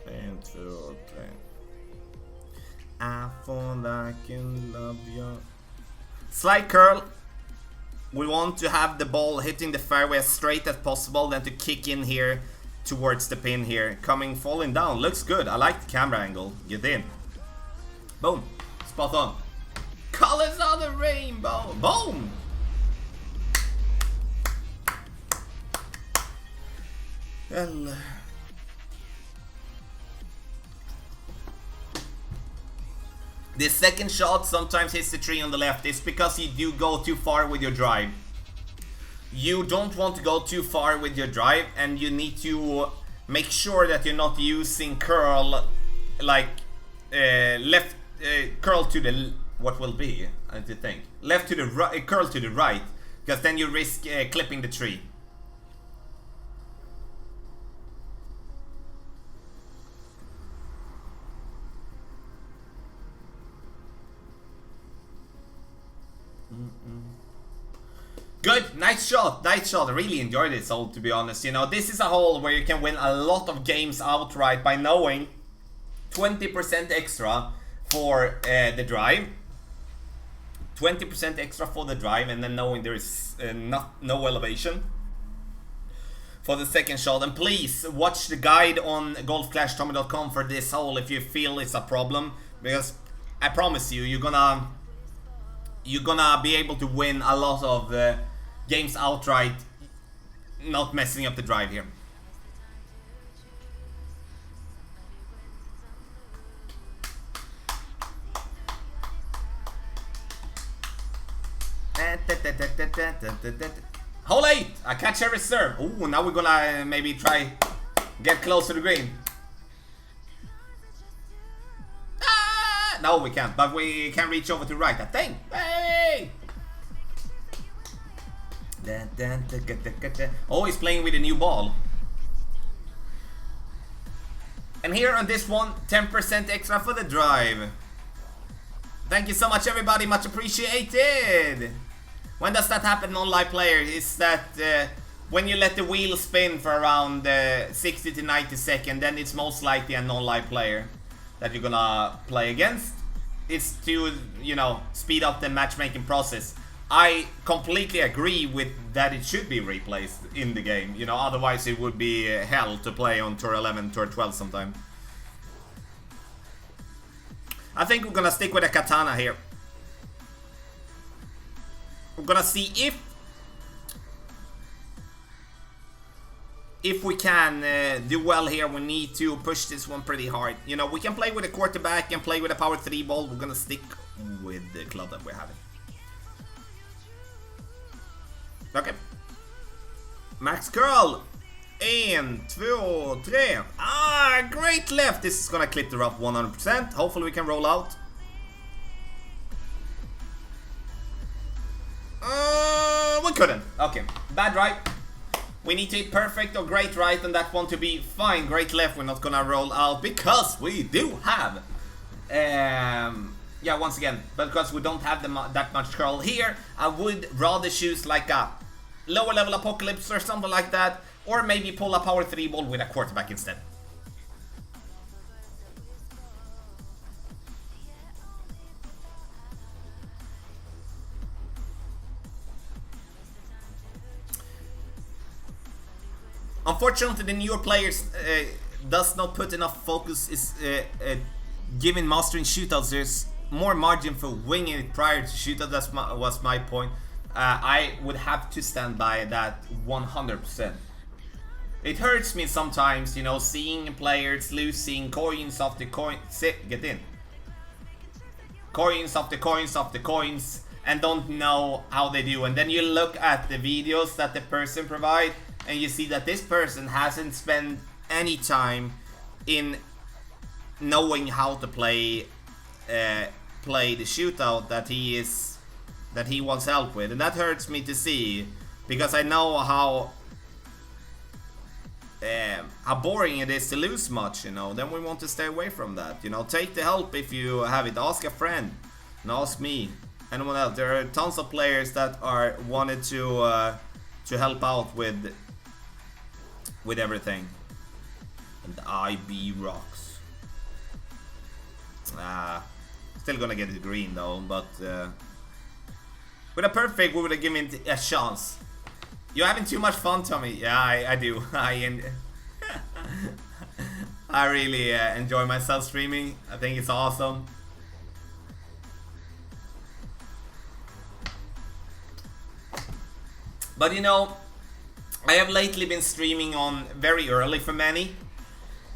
And 2, 3. I thought I can love you. Slide curl. We want to have the ball hitting the fairway as straight as possible, then to kick in here towards the pin here. Falling down. Looks good. I like the camera angle. Get in. Boom. Spot on. Colors of the rainbow. Boom. Well. The second shot sometimes hits the tree on the left. It's because you do go too far with your drive. You don't want to go too far with your drive, and you need to make sure that you're not using curl like left curl to the what will be, I have to think, left to the right, curl to the right, because then you risk clipping the tree. Good, nice shot, nice shot. I really enjoyed this hole, to be honest. You know, this is a hole where you can win a lot of games outright by knowing 20% extra for the drive. 20% extra for the drive, and then knowing there is no elevation for the second shot. And please watch the guide on golfclashtommy.com for this hole if you feel it's a problem, because I promise you, you're gonna be able to win a lot of games outright, not messing up the drive here. Hole 8, a catch and reserve. Ooh, now we're gonna maybe try get close to the green. No, we can't, but we can reach over to right, I think. Hey! Oh, he's playing with a new ball. And here on this one, 10% extra for the drive. Thank you so much, everybody, much appreciated. When does that happen on live player? Is that when you let the wheel spin for around 60 to 90 seconds, then it's most likely a non-live player that you're gonna play against. It's to, you know, speed up the matchmaking process. I completely agree with that it should be replaced in the game. You know, otherwise it would be hell to play on Tour 11, Tour 12 sometime. I think we're gonna stick with a katana here. We're gonna see if we can do well here. We need to push this one pretty hard. You know, we can play with a quarterback and play with a power 3 ball. We're gonna stick with the club that we're having. Okay. Max curl. 1, 2, 3. Great left. This is gonna clip the rough 100%. Hopefully we can roll out. We couldn't. Okay, bad right. We need to hit perfect or great right and that one to be fine. Great left, we're not gonna roll out because we do have yeah, once again, because we don't have that much curl here, I would rather choose like a lower level apocalypse or something like that, or maybe pull a power 3 ball with a quarterback instead. Unfortunately, the newer players does not put enough focus is given mastering shootouts. There's more margin for winging it prior to shootout. That was my point. I would have to stand by that 100%. It hurts me sometimes, you know, seeing players losing coins after coins. Get in. Coins after coins after coins, and don't know how they do. And then you look at the videos that the person provides, and you see that this person hasn't spent any time in knowing how to play the shootout that he wants help with, and that hurts me to see, because I know how boring it is to lose much, you know. Then we want to stay away from that, you know. Take the help if you have it. Ask a friend, and ask me, anyone else. There are tons of players that are wanted to help out with everything. And IB rocks. Still gonna get it green though, but with a perfect we would have given it a chance. You're having too much fun, Tommy. Yeah, I do. I really enjoy myself streaming. I think it's awesome. But you know, I have lately been streaming on very early for many.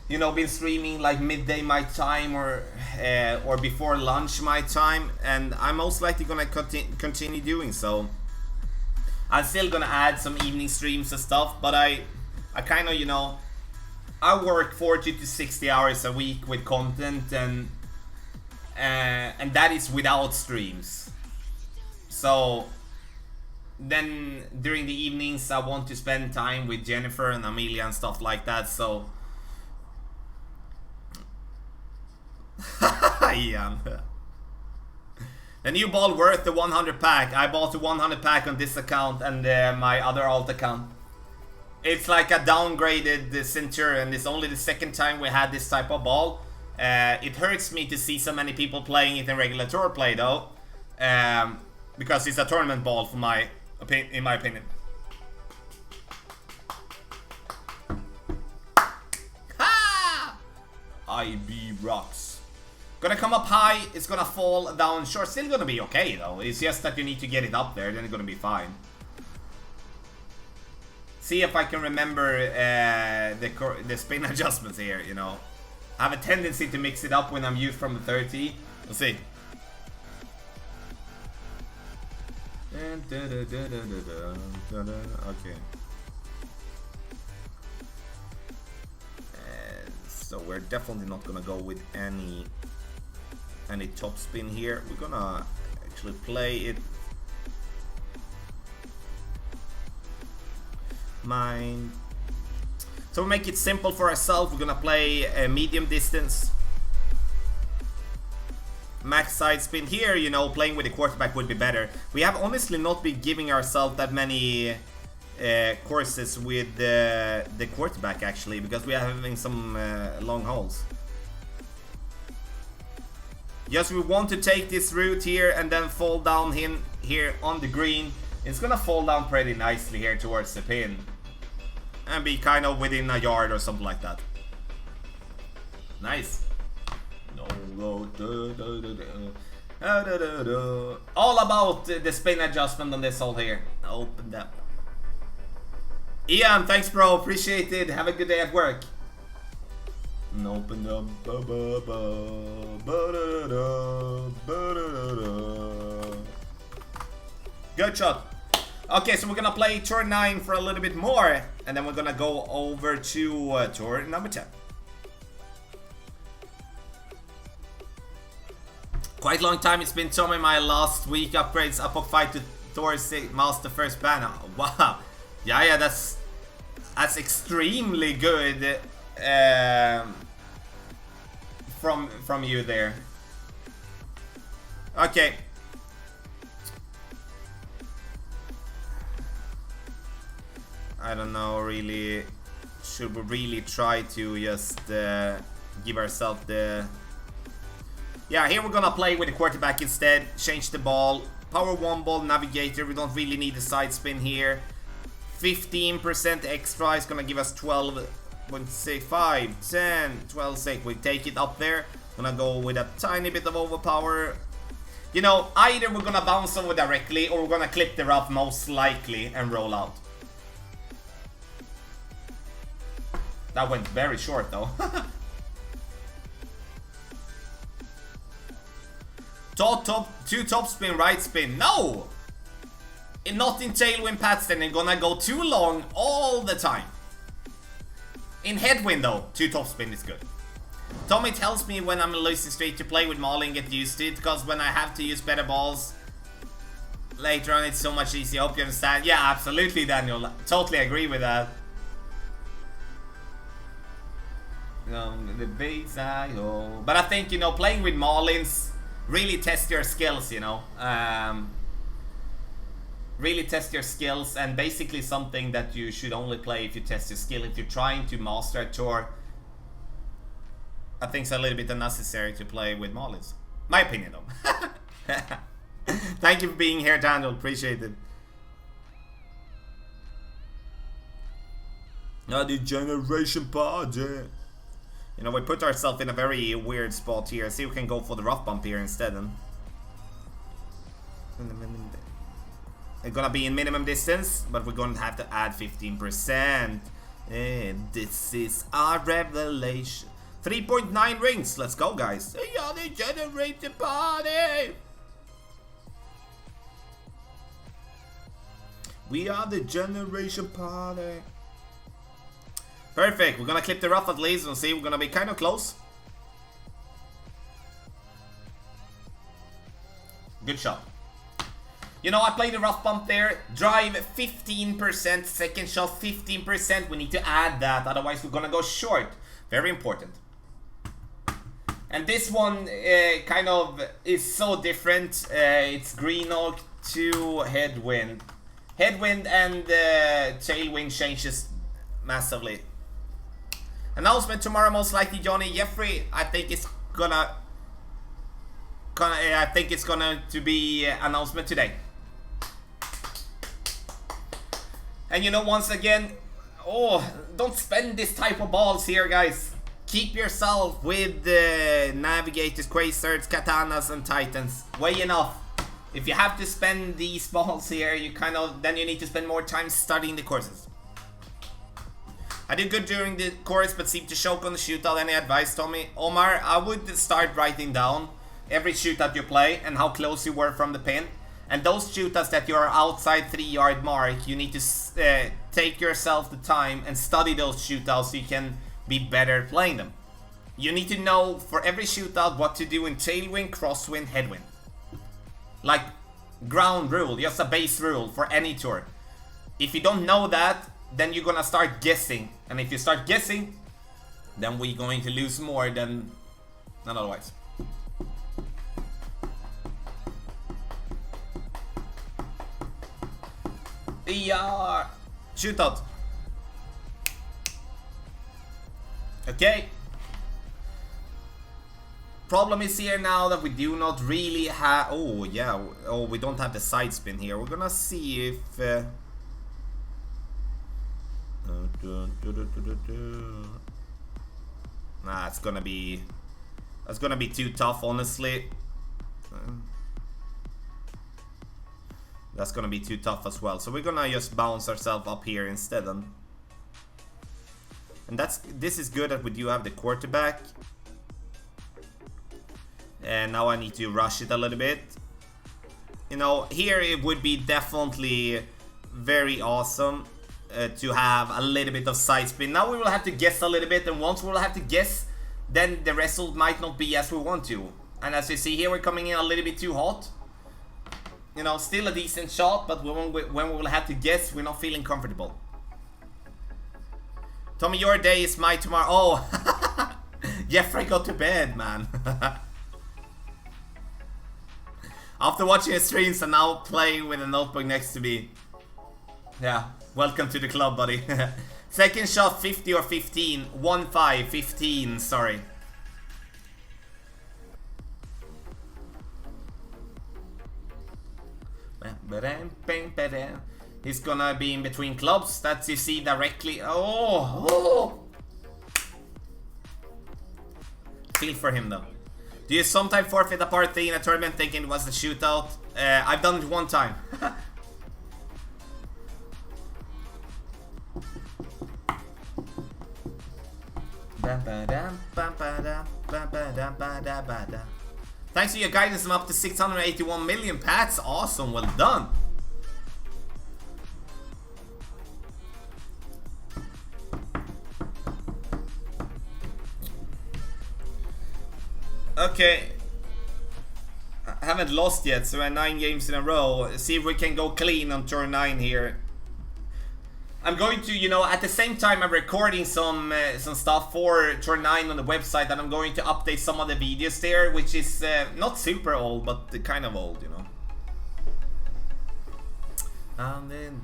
You know, been streaming like midday my time or before lunch my time, and I'm most likely gonna continue doing so. I'm still gonna add some evening streams and stuff, but I kind of, you know, I work 40 to 60 hours a week with content, and that is without streams. So then during the evenings I want to spend time with Jennifer and Amelia and stuff like that, so yeah. The new ball worth the 100 pack. I bought the 100 pack on this account and my other alt account. It's like a downgraded Centurion. It's only the second time we had this type of ball. It hurts me to see so many people playing it in regular tour play though, because it's a tournament ball for in my opinion. Ha! IB rocks. Gonna come up high, it's gonna fall down short. Still gonna be okay though. It's just that you need to get it up there, then it's gonna be fine. See if I can remember the spin adjustments here, you know. I have a tendency to mix it up when I'm used from the 30. We'll see. Okay. So we're definitely not gonna go with any top spin here. We're gonna actually play it. Mine. So we make it simple for ourselves. We're gonna play a medium distance. Max side spin here, you know, playing with the quarterback would be better. We have honestly not been giving ourselves that many courses with the quarterback actually, because we are having some long holes. Yes, we want to take this route here and then fall down here on the green. It's gonna fall down pretty nicely here towards the pin and be kind of within a yard or something like that. Nice. All about the spin adjustment on this hole here. Open up. Ian, thanks bro, appreciate it. Have a good day at work. Open up. Good shot. Okay, so we're gonna play tour 9 for a little bit more, and then we're gonna go over to tour number 10. Quite long time it's been. Tommy, my last week upgrades Upok 5 to Thor 6 Master first banner. Wow. Yeah, that's extremely good from you there. Okay. I don't know, really. Should we really try to just give ourselves the... Yeah, here we're gonna play with the quarterback instead. Change the ball. Power 1 ball, navigator. We don't really need the side spin here. 15% extra is gonna give us 12.5, 10, 12, 6. We take it up there. Gonna go with a tiny bit of overpower. You know, either we're gonna bounce over directly or we're gonna clip the rough most likely and roll out. That went very short though. Two top spin, right spin. No! Not in tailwind paths, then it's gonna go too long all the time. In headwind though, 2 top spin is good. Tommy tells me when I'm losing straight to play with Molly and get used to it, because when I have to use better balls later on it's so much easier. Hope you understand. Yeah, absolutely, Daniel. Totally agree with that. The base but I think, you know, playing with Marlins really test your skills, you know. Really test your skills, and basically something that you should only play if you test your skill. If you're trying to master a tour, I think it's a little bit unnecessary to play with Marlins. My opinion though. Thank you for being here, Daniel. Appreciate it. The generation party. You know, we put ourselves in a very weird spot here. See if we can go for the rough bump here instead. It's gonna be in minimum distance, but we're gonna have to add 15%. And this is our revelation. 3.9 rings. Let's go, guys. We are the generation party. We are the generation party. Perfect. We're gonna clip the rough at least. We'll see. We're gonna be kind of close. Good shot. You know, I played the rough bump there. Drive 15%. Second shot 15%. We need to add that. Otherwise, we're gonna go short. Very important. And this one kind of is so different. It's Griiind to headwind. Headwind and tailwind changes massively. Announcement tomorrow, most likely, Johnny Jeffrey. I think it's gonna to be announcement today. And you know, once again, don't spend this type of balls here, guys. Keep yourself with the navigators, quasars, katanas, and titans. Way enough. If you have to spend these balls here, then you need to spend more time studying the courses. I did good during the course, but seemed to choke on the shootout. Any advice, Tommy? Omar, I would start writing down every shootout you play and how close you were from the pin. And those shootouts that you are outside 3-yard mark, you need to take yourself the time and study those shootouts so you can be better playing them. You need to know for every shootout what to do in tailwind, crosswind, headwind. Like ground rule, just a base rule for any tour. If you don't know that, then you're gonna start guessing. And if you start guessing, then we're going to lose more than otherwise. Shootout. Okay. Problem is here now that we do not really have... Oh, yeah. Oh, we don't have the side spin here. We're gonna see if... Nah, it's gonna be... That's gonna be too tough, honestly. That's gonna be too tough as well. So we're gonna just bounce ourselves up here instead. And this is good that we do have the quarterback. And now I need to rush it a little bit. You know, here it would be definitely very awesome to have a little bit of side spin. Now we will have to guess a little bit, and once we will have to guess, then the result might not be as we want to. And as you see here, we're coming in a little bit too hot. You know, still a decent shot, but when we will have to guess, we're not feeling comfortable. Tommy, your day is my tomorrow. Oh, Jeffrey got to bed, man. After watching his streams and now playing with a notebook next to me. Yeah, welcome to the club, buddy. Second shot, 50 or 15? 1-5, 15, sorry. He's gonna be in between clubs. That's you see directly. Oh. Feel for him though. Do you sometimes forfeit a party in a tournament thinking it was the shootout? I've done it one time. Thanks for your guidance, I'm up to 681 million pats. Awesome, well done. Okay. I haven't lost yet, so we're 9 games in a row. See if we can go clean on turn 9 here. I'm going to, you know, at the same time I'm recording some stuff for turn 9 on the website, and I'm going to update some of the videos there, which is not super old, but kind of old, you know. And then,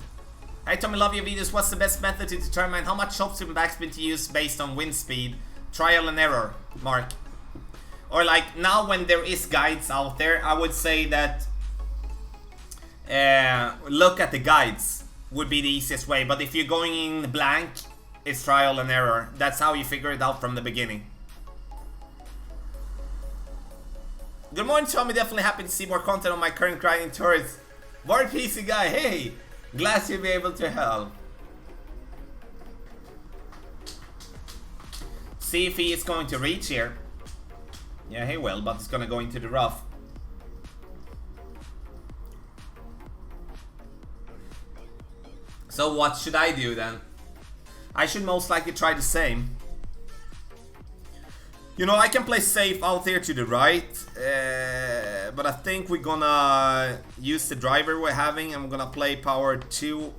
hey Tommy, love your videos. What's the best method to determine how much topspin backspin to use based on wind speed? Trial and error, Mark. Or like now when there is guides out there, I would say that look at the guides would be the easiest way. But if you're going in blank, it's trial and error. That's how you figure it out from the beginning. Good morning, Tommy. Definitely happy to see more content on my current grinding tours. More PC guy, hey! Glad to be able to help. See if he is going to reach here. Yeah, he will, but it's gonna go into the rough. So what should I do then? I should most likely try the same. You know, I can play safe out there to the right, but I think we're gonna use the driver we're having. I'm gonna play power 2,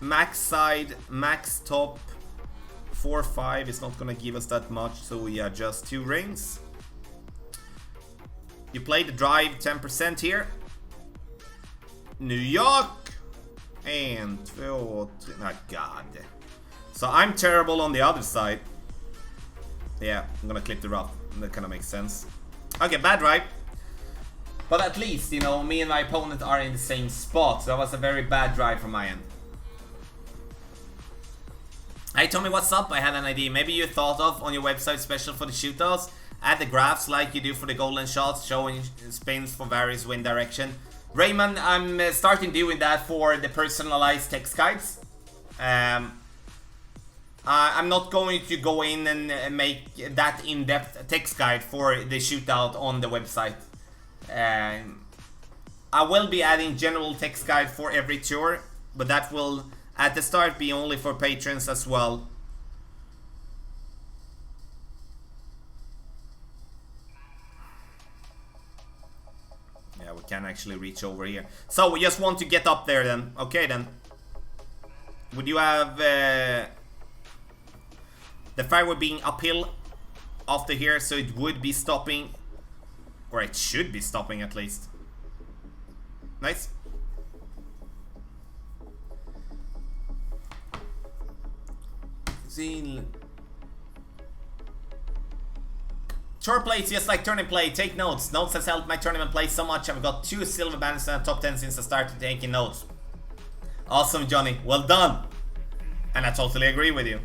max side, max top. 4-5 is not gonna give us that much, so we adjust 2 rings. You play the drive 10% here. New York and oh god. So I'm terrible on the other side. Yeah, I'm gonna clip the rough. That kind of makes sense. Okay, bad drive. But at least, you know, me and my opponent are in the same spot. So that was a very bad drive from my end. Hey Tommy, what's up? I had an idea. Maybe you thought of on your website special for the shootouts. Add the graphs like you do for the golden shots, showing spins for various wind direction. Raymond, I'm starting doing that for the personalized text guides. I'm not going to go in and make that in-depth text guide for the shootout on the website. I will be adding general text guide for every tour, but that will at the start be only for patrons as well. Yeah, we can actually reach over here. So we just want to get up there then. Okay then. Would you have the fairway being uphill after here, so it would be stopping, or it should be stopping at least. Nice. Tour plays just like tournament play. Take notes. Notes has helped my tournament play so much. I've got 2 silver banners and a top 10 since I started taking notes. Awesome, Johnny. Well done. And I totally agree with you.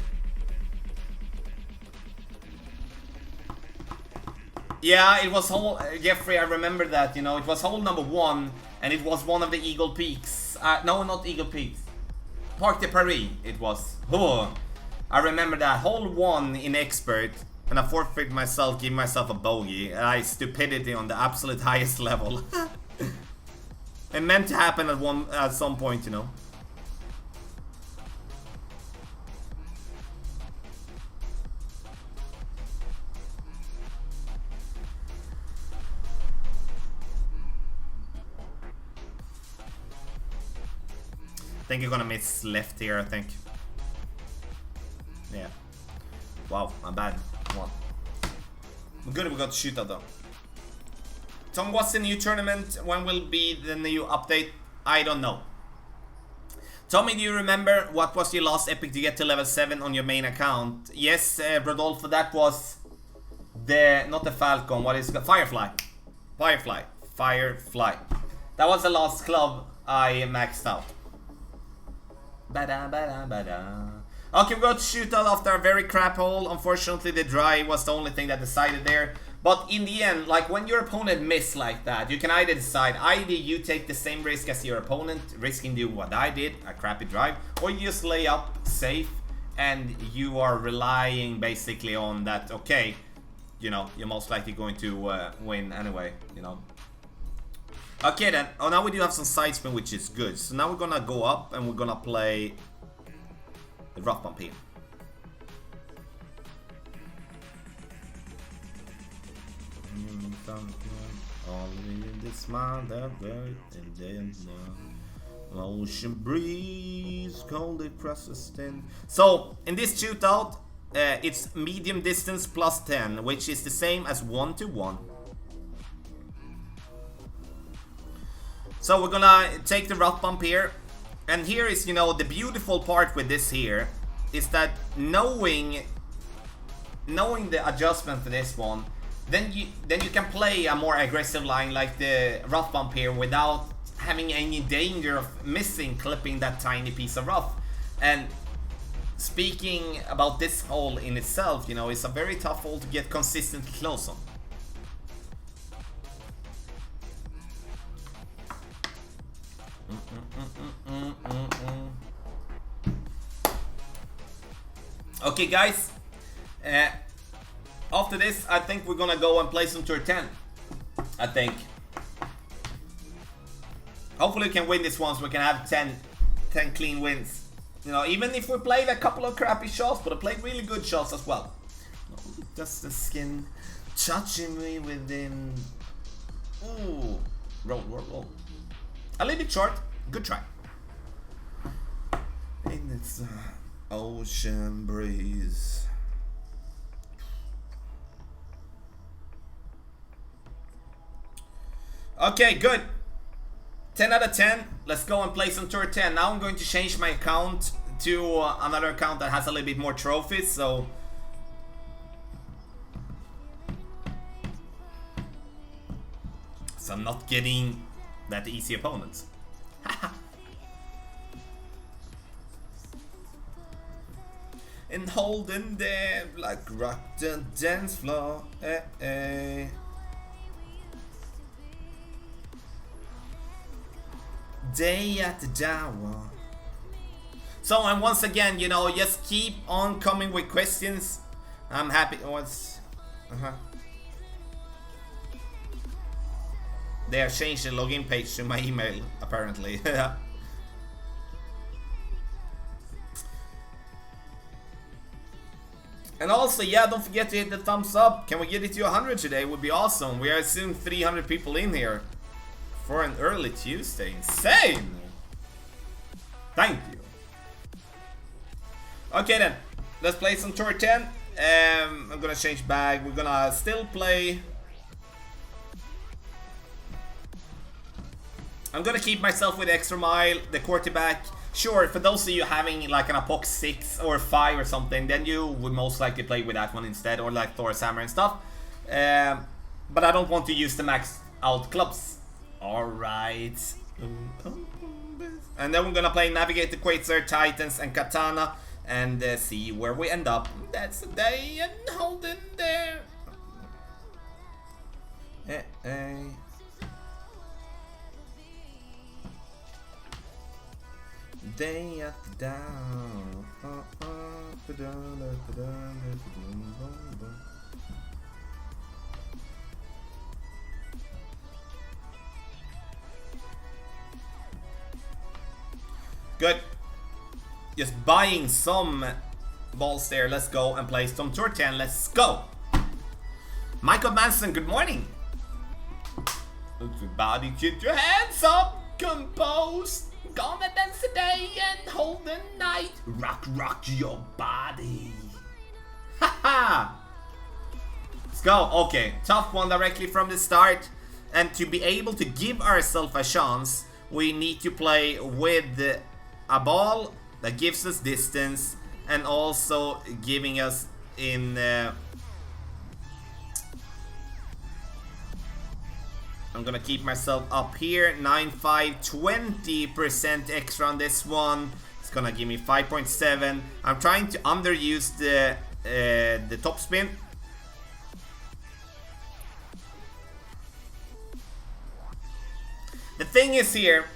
Yeah, it was hole, Jeffrey, I remember that, you know, it was hole number 1, and it was one of the Eagle Peaks. No, not Eagle Peaks. Parc de Paris, it was. Oh, I remember that. Hole 1 in Expert, and I forfeited myself, giving myself a bogey. Stupidity on the absolute highest level. It meant to happen at some point, you know. think you're gonna miss left here, I think. Yeah. Wow, my bad. One. Good, we got to shoot that though. Tom, what's the new tournament? When will be the new update? I don't know. Tommy, do you remember what was your last epic to get to level 7 on your main account? Yes, Rodolfo, that was the, not the Falcon, what is it? Firefly. Firefly. That was the last club I maxed out. Bada, bada, bada. Okay, we got to shoot out after a very crap hole. Unfortunately, the dry was the only thing that decided there. But in the end, like when your opponent miss like that, you can either decide, either you take the same risk as your opponent, risking doing what I did, a crappy drive, or you just lay up safe and you are relying basically on that, okay, you know, you're most likely going to win anyway, you know. Okay then, oh now we do have some side spin, which is good. So now we're gonna go up and we're gonna play the rough bump here. Only in this mind that bird and then ocean breeze cold across the stand. So in this shootout, it's medium distance plus 10, which is the same as 1-to-1. So we're gonna take the rough bump here. And here is, you know, the beautiful part with this here is that knowing the adjustment for this one, then you can play a more aggressive line like the rough bump here without having any danger of missing clipping that tiny piece of rough. And speaking about this hole in itself, you know, it's a very tough hole to get consistently close on. Okay guys, after this I think we're gonna go and play some Tour 10, I think. Hopefully we can win this one so we can have 10 clean wins. You know, even if we played a couple of crappy shots, but I played really good shots as well. Just the skin touching me within. Ooh, roll. A little bit short, good try. And it's ocean breeze. Okay, good. 10 out of 10. Let's go and play some Tour 10. Now I'm going to change my account to another account that has a little bit more trophies, so I'm not getting that easy opponents. And holding there like rock the dance floor. Day at the Jawa. So, and once again, you know, just keep on coming with questions. I'm happy. What's They have changed the login page to my email, apparently. And also, yeah, don't forget to hit the thumbs up. Can we get it to 100 today? Would be awesome. We are soon 300 people in here for an early Tuesday. Insane! Thank you. Okay then, let's play some Tour 10. I'm gonna change bag. We're gonna still play. I'm gonna keep myself with extra mile, the quarterback. Sure, for those of you having like an Apox 6 or 5 or something, then you would most likely play with that one instead, or like Thor's Hammer and stuff. But I don't want to use the max out clubs. Alright. And then we're gonna play Navigator, Quasar, Titans, and Katana, and see where we end up. That's the day and holding there. Day at the down. Good. Just buying some balls there. Let's go and play some Tour 10. Let's go. Michael Manson, good morning. Everybody keep your hands up. Composed. Gonna dance day and hold the night. Rock, rock your body. Haha. Let's go. Okay, tough one directly from the start. And to be able to give ourselves a chance, we need to play with a ball that gives us distance and also giving us in... I'm gonna keep myself up here. 9.5, 20% extra on this one. It's gonna give me 5.7. I'm trying to underuse the top spin. The thing is here,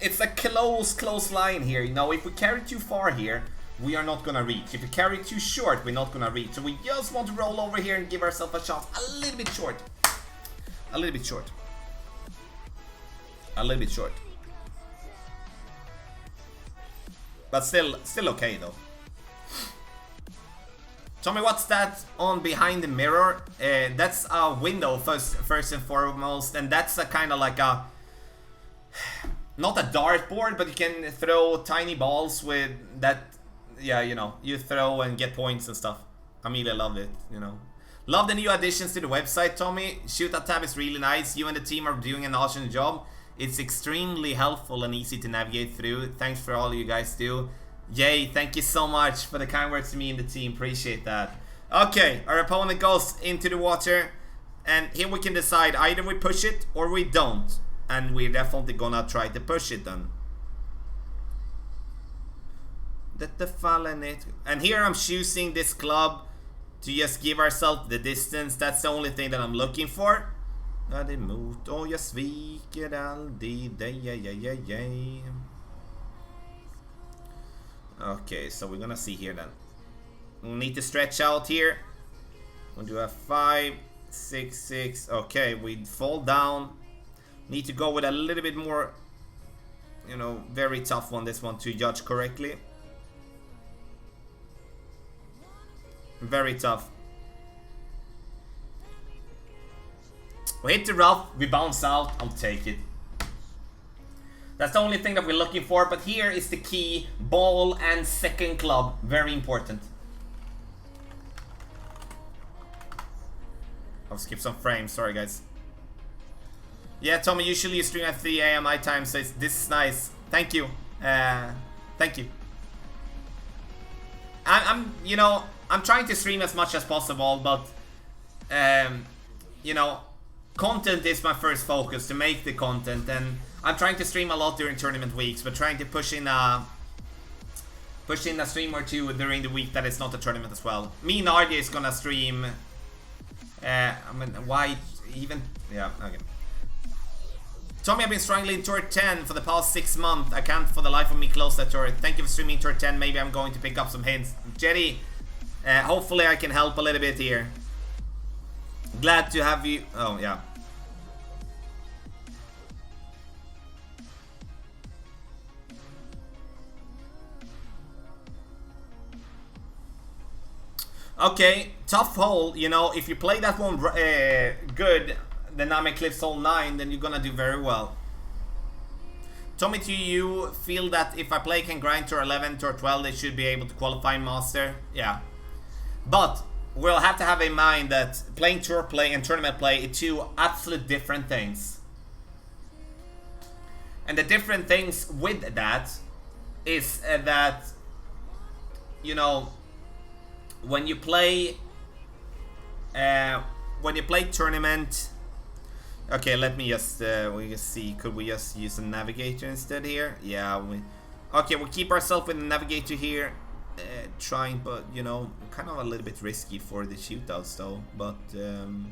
it's a close line here. You know, if we carry too far here, we are not gonna reach. If we carry too short, we're not gonna reach. So we just want to roll over here and give ourselves a shot. A little bit short. A little bit short. A little bit short. But still okay though. Tell me what's that on behind the mirror? That's a window first and foremost, and that's a kind of like a... Not a dartboard, but you can throw tiny balls with that. Yeah, you know, you throw and get points and stuff. Amelia loved it, you know. Love the new additions to the website, Tommy. Shoot that tab is really nice. You and the team are doing an awesome job. It's extremely helpful and easy to navigate through. Thanks for all you guys do. Yay, thank you so much for the kind words to me and the team. Appreciate that. Okay, our opponent goes into the water. And here we can decide either we push it or we don't. And we're definitely gonna try to push it then. And here I'm choosing this club to just give ourselves the distance. That's the only thing that I'm looking for. Okay, so we're gonna see here then. We need to stretch out here. We'll do a 5, 6, 6. Okay, we fall down. Need to go with a little bit more, you know, very tough one, this one, to judge correctly. Very tough. We hit the rough, we bounce out, I'll take it. That's the only thing that we're looking for, but here is the key. Ball and second club, very important. I'll skip some frames, sorry guys. Yeah, Tommy, usually you stream at 3 AM my time, so this is nice. Thank you. Thank you. You know, I'm trying to stream as much as possible, but, you know, content is my first focus, to make the content, and I'm trying to stream a lot during tournament weeks, but trying to push in a stream or two during the week that is not a tournament as well. Me and RJ is gonna stream, I mean, why even, yeah, okay. Tommy, I've been struggling Tour 10 for the past 6 months. I can't for the life of me close that tour. Thank you for streaming Tour 10. Maybe I'm going to pick up some hints. Jetty, hopefully I can help a little bit here. Glad to have you. Oh, yeah. Okay, tough hole. You know, if you play that one good, the Name Cliffs hole 9, then you're gonna do very well. Tommy, do you feel that if I play can grind Tour 11, Tour 12, they should be able to qualify Master? Yeah. But we'll have to have in mind that playing Tour play and tournament play are two absolute different things. And the different things with that is that, you know, when you play tournament. Okay, let me just we just see. Could we just use a navigator instead here? Yeah. Okay, we'll keep ourselves with the navigator here. Trying, but you know, kind of a little bit risky for the shootouts though. But you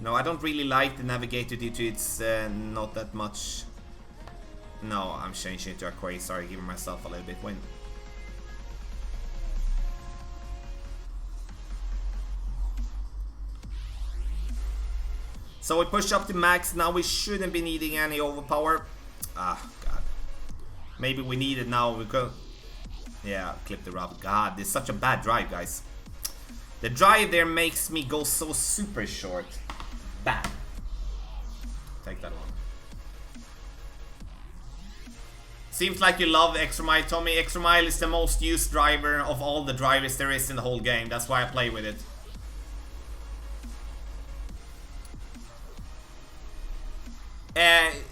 know, I don't really like the navigator due to it's not that much. No, I'm changing it to a Quay. Sorry, giving myself a little bit win. So we push up to max. Now we shouldn't be needing any overpower. Ah, God. Maybe we need it now. We could. Yeah, clip the rough. God, this is such a bad drive, guys. The drive there makes me go so super short. Bad. Take that one. Seems like you love Extra Mile, Tommy. Extra Mile is the most used driver of all the drivers there is in the whole game. That's why I play with it.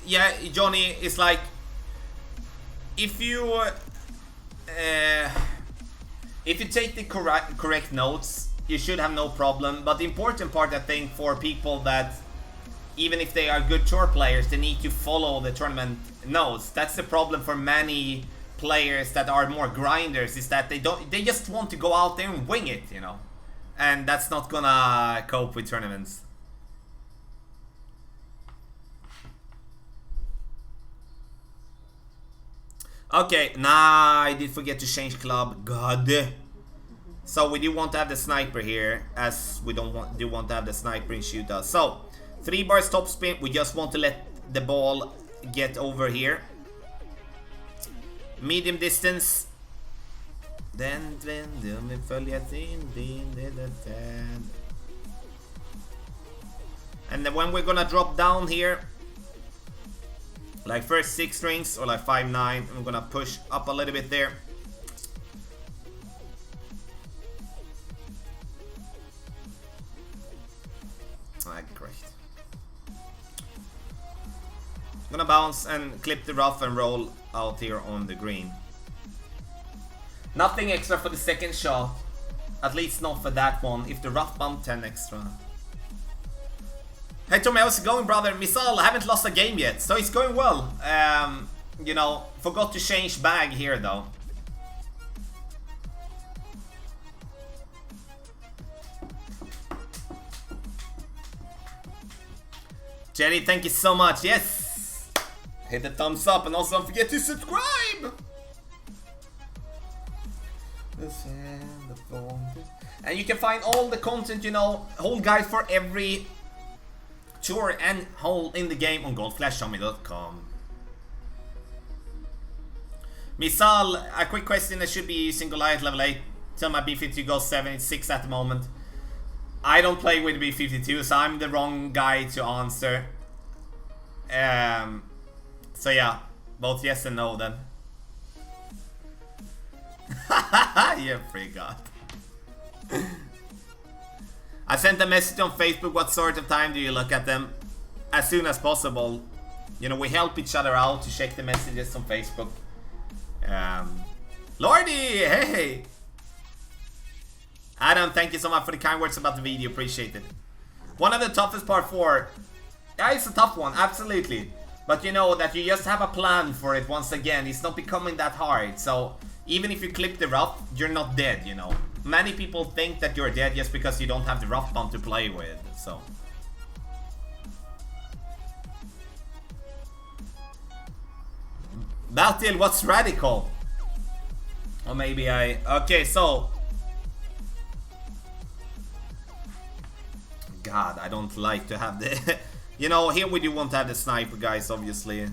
Yeah, Johnny, it's like if you take the correct notes, you should have no problem. But the important part, I think, for people that even if they are good tour players, they need to follow the tournament notes. That's the problem for many players that are more grinders, is that they just want to go out there and wing it, you know, and that's not gonna cope with tournaments. Okay, nah, I did forget to change club. God. So we do want to have the sniper here, as we do want to have the sniper and shoot us. So 3 bars top spin. We just want to let the ball get over here. Medium distance. And then when we're gonna drop down here, like first 6 strings or like 5-9, I'm gonna push up a little bit there. Great. I'm gonna bounce and clip the rough and roll out here on the green. Nothing extra for the second shot, at least not for that one. If the rough bump, 10 extra. Hey Tommy, how's it going, brother? Misal, I haven't lost a game yet, so it's going well. You know, forgot to change bag here though. Jenny, thank you so much. Yes! Hit the thumbs up and also don't forget to subscribe! And you can find all the content, you know, whole guide for every tour and hole in the game on goldflashtommy.com. Misal, a quick question. I should be using Goliath level 8 till my B52 goes 7. It's 6 at the moment. I don't play with B52, so I'm the wrong guy to answer. So yeah, both yes and no then. Yeah, free god. I sent a message on Facebook, what sort of time do you look at them? As soon as possible. You know, we help each other out to check the messages on Facebook. Lordy, hey! Adam, thank you so much for the kind words about the video, appreciate it. One of the toughest part 4. Yeah, it's a tough one, absolutely. But you know that you just have a plan for it once again. It's not becoming that hard, so even if you clip the rough, you're not dead, you know. Many people think that you're dead just because you don't have the rough bump to play with, so. Batil, what's radical? Or maybe I... Okay, so... God, I don't like to have the... You know, here we do want to have the sniper, guys, obviously.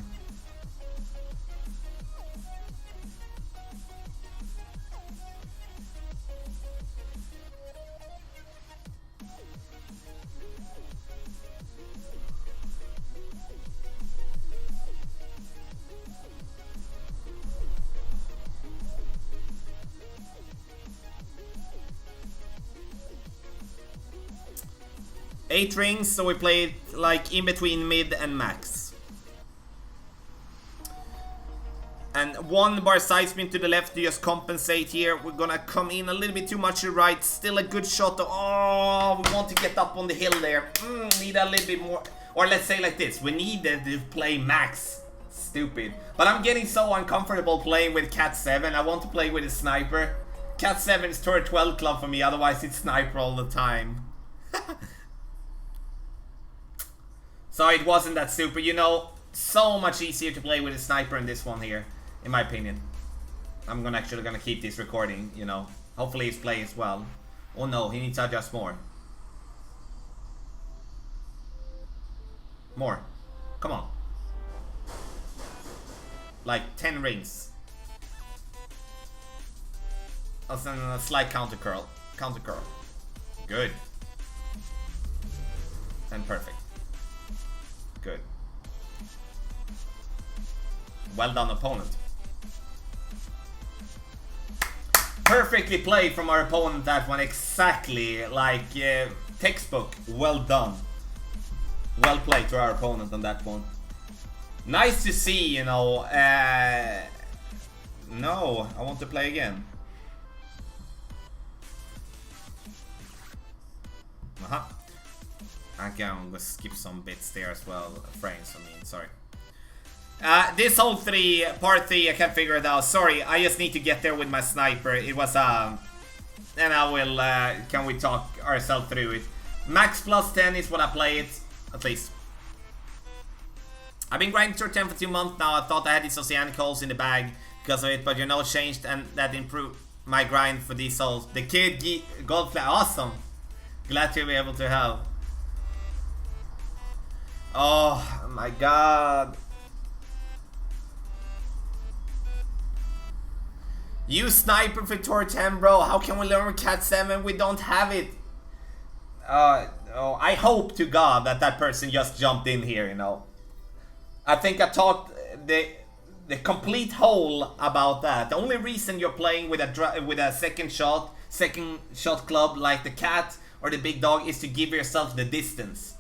Eight rings, so we played like in between mid and max. And 1 bar side spin to the left to just compensate here. We're gonna come in a little bit too much to the right. Still a good shot. Oh, we want to get up on the hill there. Need a little bit more. Or let's say like this. We needed to play max. Stupid. But I'm getting so uncomfortable playing with Cat 7. I want to play with a sniper. Cat 7 is turret 12 club for me. Otherwise it's sniper all the time. So it wasn't that super, you know, so much easier to play with a sniper in this one here, in my opinion. I'm actually gonna keep this recording, you know. Hopefully he's playing as well. Oh no, he needs to adjust more. More. Come on. Like 10 rings. And then a slight counter curl. Counter curl. Good. And perfect. Good. Well done, opponent. Perfectly played from our opponent, that one. Exactly like textbook. Well done. Well played to our opponent on that one. Nice to see, you know. No, I want to play again. Okay, I'm gonna skip some bits there as well. Frames, I mean, sorry. This whole part 3, I can't figure it out. Sorry, I just need to get there with my sniper. It was and I will. Can we talk ourselves through it? Max plus 10 is what I play it, at least. I've been grinding Tour 10 for 2 months now. I thought I had these oceanic holes in the bag because of it, but you know, changed and that improved my grind for these holes. The kid gold flag, awesome. Glad to be able to help. Oh my god. You sniper for Tour 10, bro. How can we learn Cat 7? We don't have it. Oh, I hope to God that that person just jumped in here, you know. I think I talked the complete whole about that. The only reason you're playing with a second shot club like the cat or the big dog is to give yourself the distance.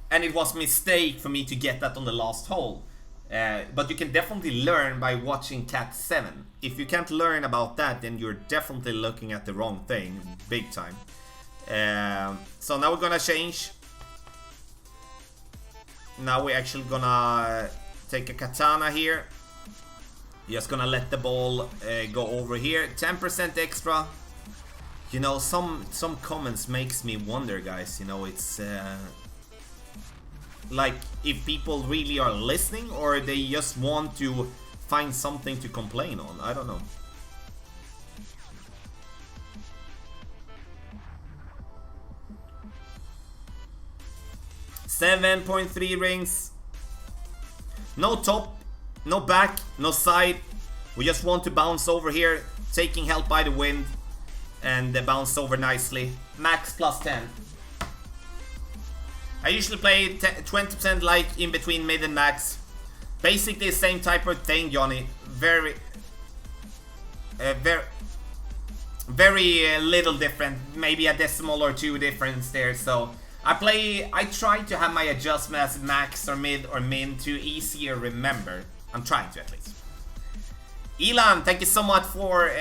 And it was a mistake for me to get that on the last hole. But you can definitely learn by watching Cat 7. If you can't learn about that, then you're definitely looking at the wrong thing, big time. So now we're gonna change. Now we're actually gonna take a katana here. Just gonna let the ball go over here. 10% extra. You know, some comments makes me wonder, guys. You know, it's like if people really are listening or they just want to find something to complain on. I don't know. $7.3 rings. No top, no back, no side. We just want to bounce over here, taking help by the wind, and bounce over nicely. Max plus 10. I usually play 20% like in between mid and max. Basically the same type of thing, Johnny. Very little different. Maybe a decimal or 2 difference there. So I try to have my adjustment as max or mid or min to easier remember. I'm trying to, at least. Elan, thank you so much for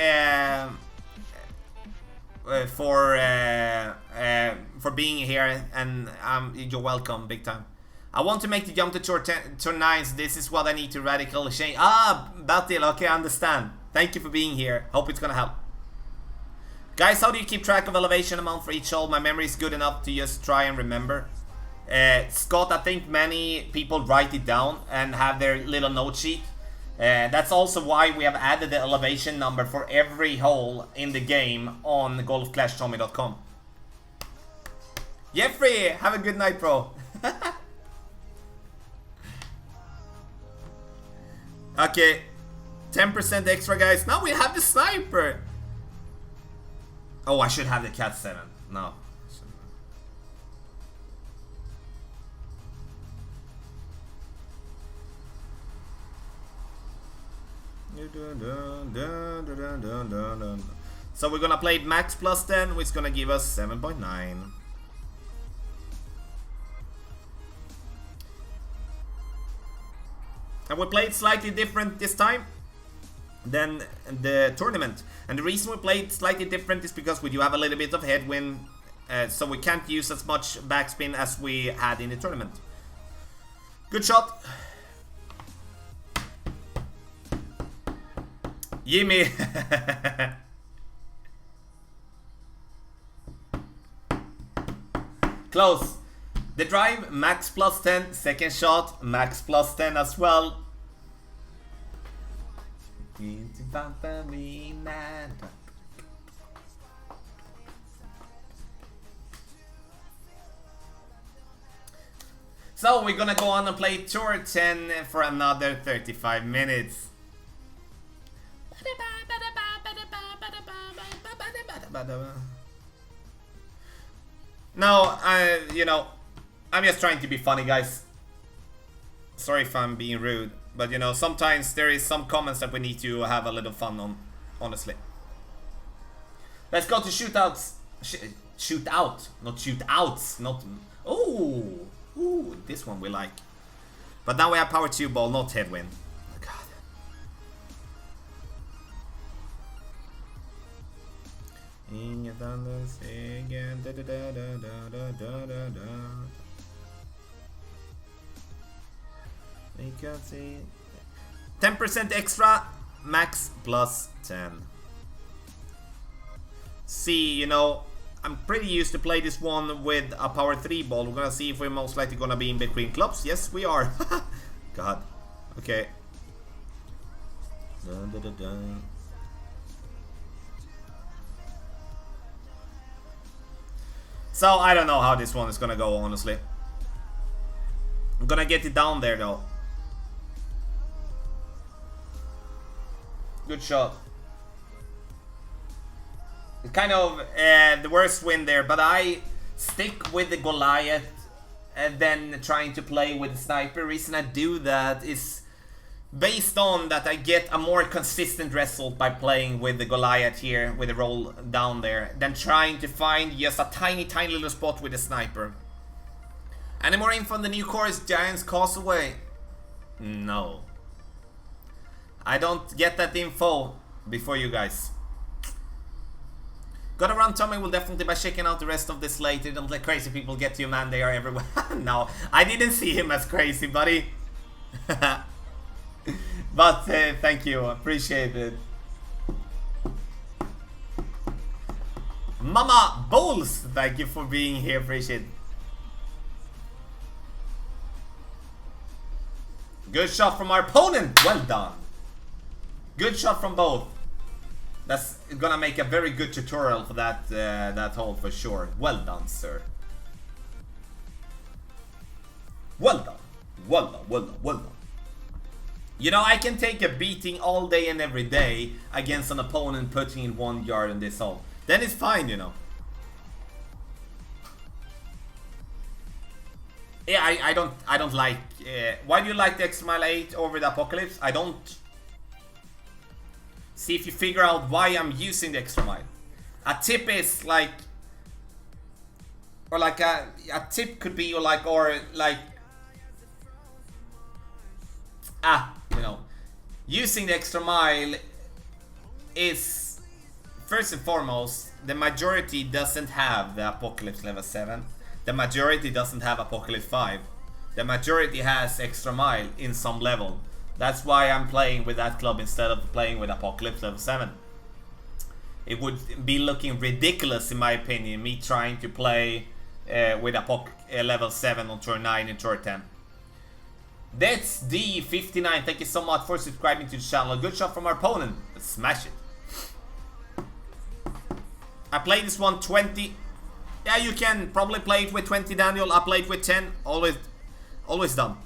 being here, and you're welcome, big time. I want to make the jump to Tour 9, so this is what I need to radically change. Batil, okay, I understand. Thank you for being here. Hope it's gonna help. Guys, how do you keep track of elevation amount for each hole? My memory is good enough to just try and remember. Scott, I think many people write it down and have their little note sheet. That's also why we have added the elevation number for every hole in the game on golfclashtommy.com. Jeffrey, have a good night, bro. Okay, 10% extra, guys. Now we have the sniper. Oh, I should have the Cat 7. No. So we're gonna play max plus 10, which is gonna give us 7.9. And we played slightly different this time than the tournament. And the reason we played slightly different is because we do have a little bit of headwind, so we can't use as much backspin as we had in the tournament. Good shot. Jimmy. Close. The drive, max plus 10. Second shot, max plus 10 as well. So we're gonna go on and play Tour 10 for another 35 minutes. No, you know, I'm just trying to be funny, guys. Sorry if I'm being rude, but you know, sometimes there is some comments that we need to have a little fun on, honestly. Let's go to shootouts. Shoot out, not shootouts. Not. Oh, ooh, this one we like. But now we have power 2 ball, not headwind. Oh, God. Inga thunder again. Da da da da da da da da. We can see 10% extra, max plus 10. See, you know, I'm pretty used to play this one with a power 3 ball. We're gonna see if we're most likely gonna be in between clubs. Yes, we are. God. Okay. Dun, dun, dun, dun. So, I don't know how this one is gonna go, honestly. I'm gonna get it down there, though. Good shot. It's kind of the worst win there, but I stick with the Goliath and then trying to play with the sniper. Reason I do that is based on that I get a more consistent result by playing with the Goliath here, with the roll down there, than trying to find just a tiny little spot with the sniper. Any more info on the new course, Giants Causeway? No. I don't get that info before you guys. Gotta run, Tommy will definitely by checking out the rest of this later. Don't let crazy people get to you, man. They are everywhere. No, I didn't see him as crazy, buddy. But thank you, appreciate it. Mama Bowles, thank you for being here, appreciate it. Good shot from our opponent, well done. Good shot from both. That's gonna make a very good tutorial for that that hole for sure. Well done, sir. Well done. Well done, well done, well done. You know, I can take a beating all day and every day against an opponent putting in 1 yard in this hole. Then it's fine, you know. Yeah, I don't like... why do you like the extra mile 8 over the Apocalypse? I don't... See if you figure out why I'm using the extra mile. A tip is like... Or like a tip could be like... you know, using the extra mile is, first and foremost, the majority doesn't have the Apocalypse level 7. The majority doesn't have Apocalypse 5. The majority has extra mile in some level. That's why I'm playing with that club instead of playing with Apocalypse level 7. It would be looking ridiculous in my opinion, me trying to play with level 7 on turn 9 and turn 10. That's D59, thank you so much for subscribing to the channel. Good shot from our opponent. Let's smash it. I played this one 20. Yeah, you can probably play it with 20, Daniel. I played with 10. Always done.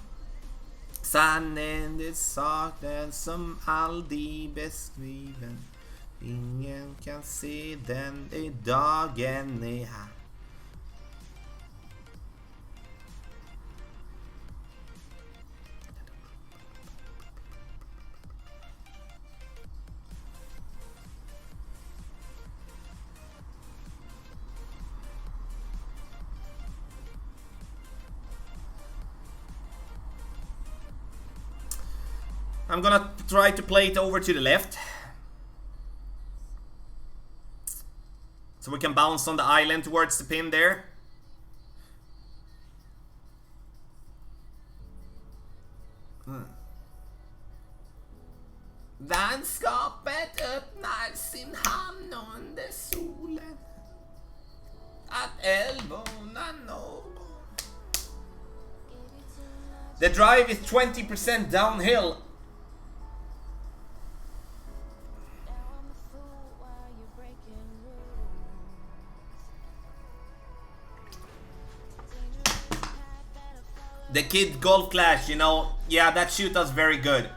Sanningen är saknaden som aldrig beskriven. Ingen kan se den i dagen är här. I'm gonna try to play it over to the left. So we can bounce on the island towards the pin there. Landskapet öppnar sin hamn under solen. Att älvorna någon. The drive is 20% downhill. The Kid Golf Clash, you know, yeah, that shootout's very good.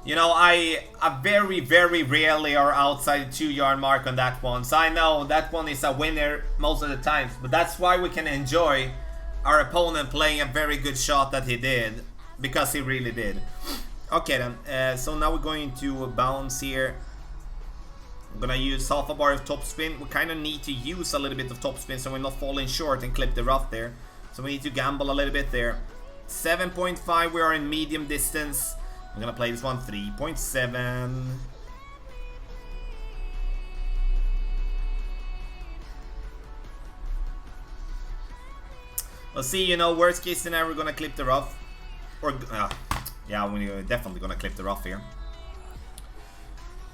You know, I very rarely are outside the 2 yard mark on that one. So I know that one is a winner most of the times. But that's why we can enjoy our opponent playing a very good shot that he did. Because he really did. Okay then, so now we're going to bounce here. I'm gonna use half a bar of topspin. We kind of need to use a little bit of topspin so we're not falling short and clip the rough there. So we need to gamble a little bit there. 7.5, we are in medium distance. I'm gonna play this one 3.7. We'll see, you know, worst case scenario, we're gonna clip the rough. Or, yeah, we're definitely gonna clip the rough here.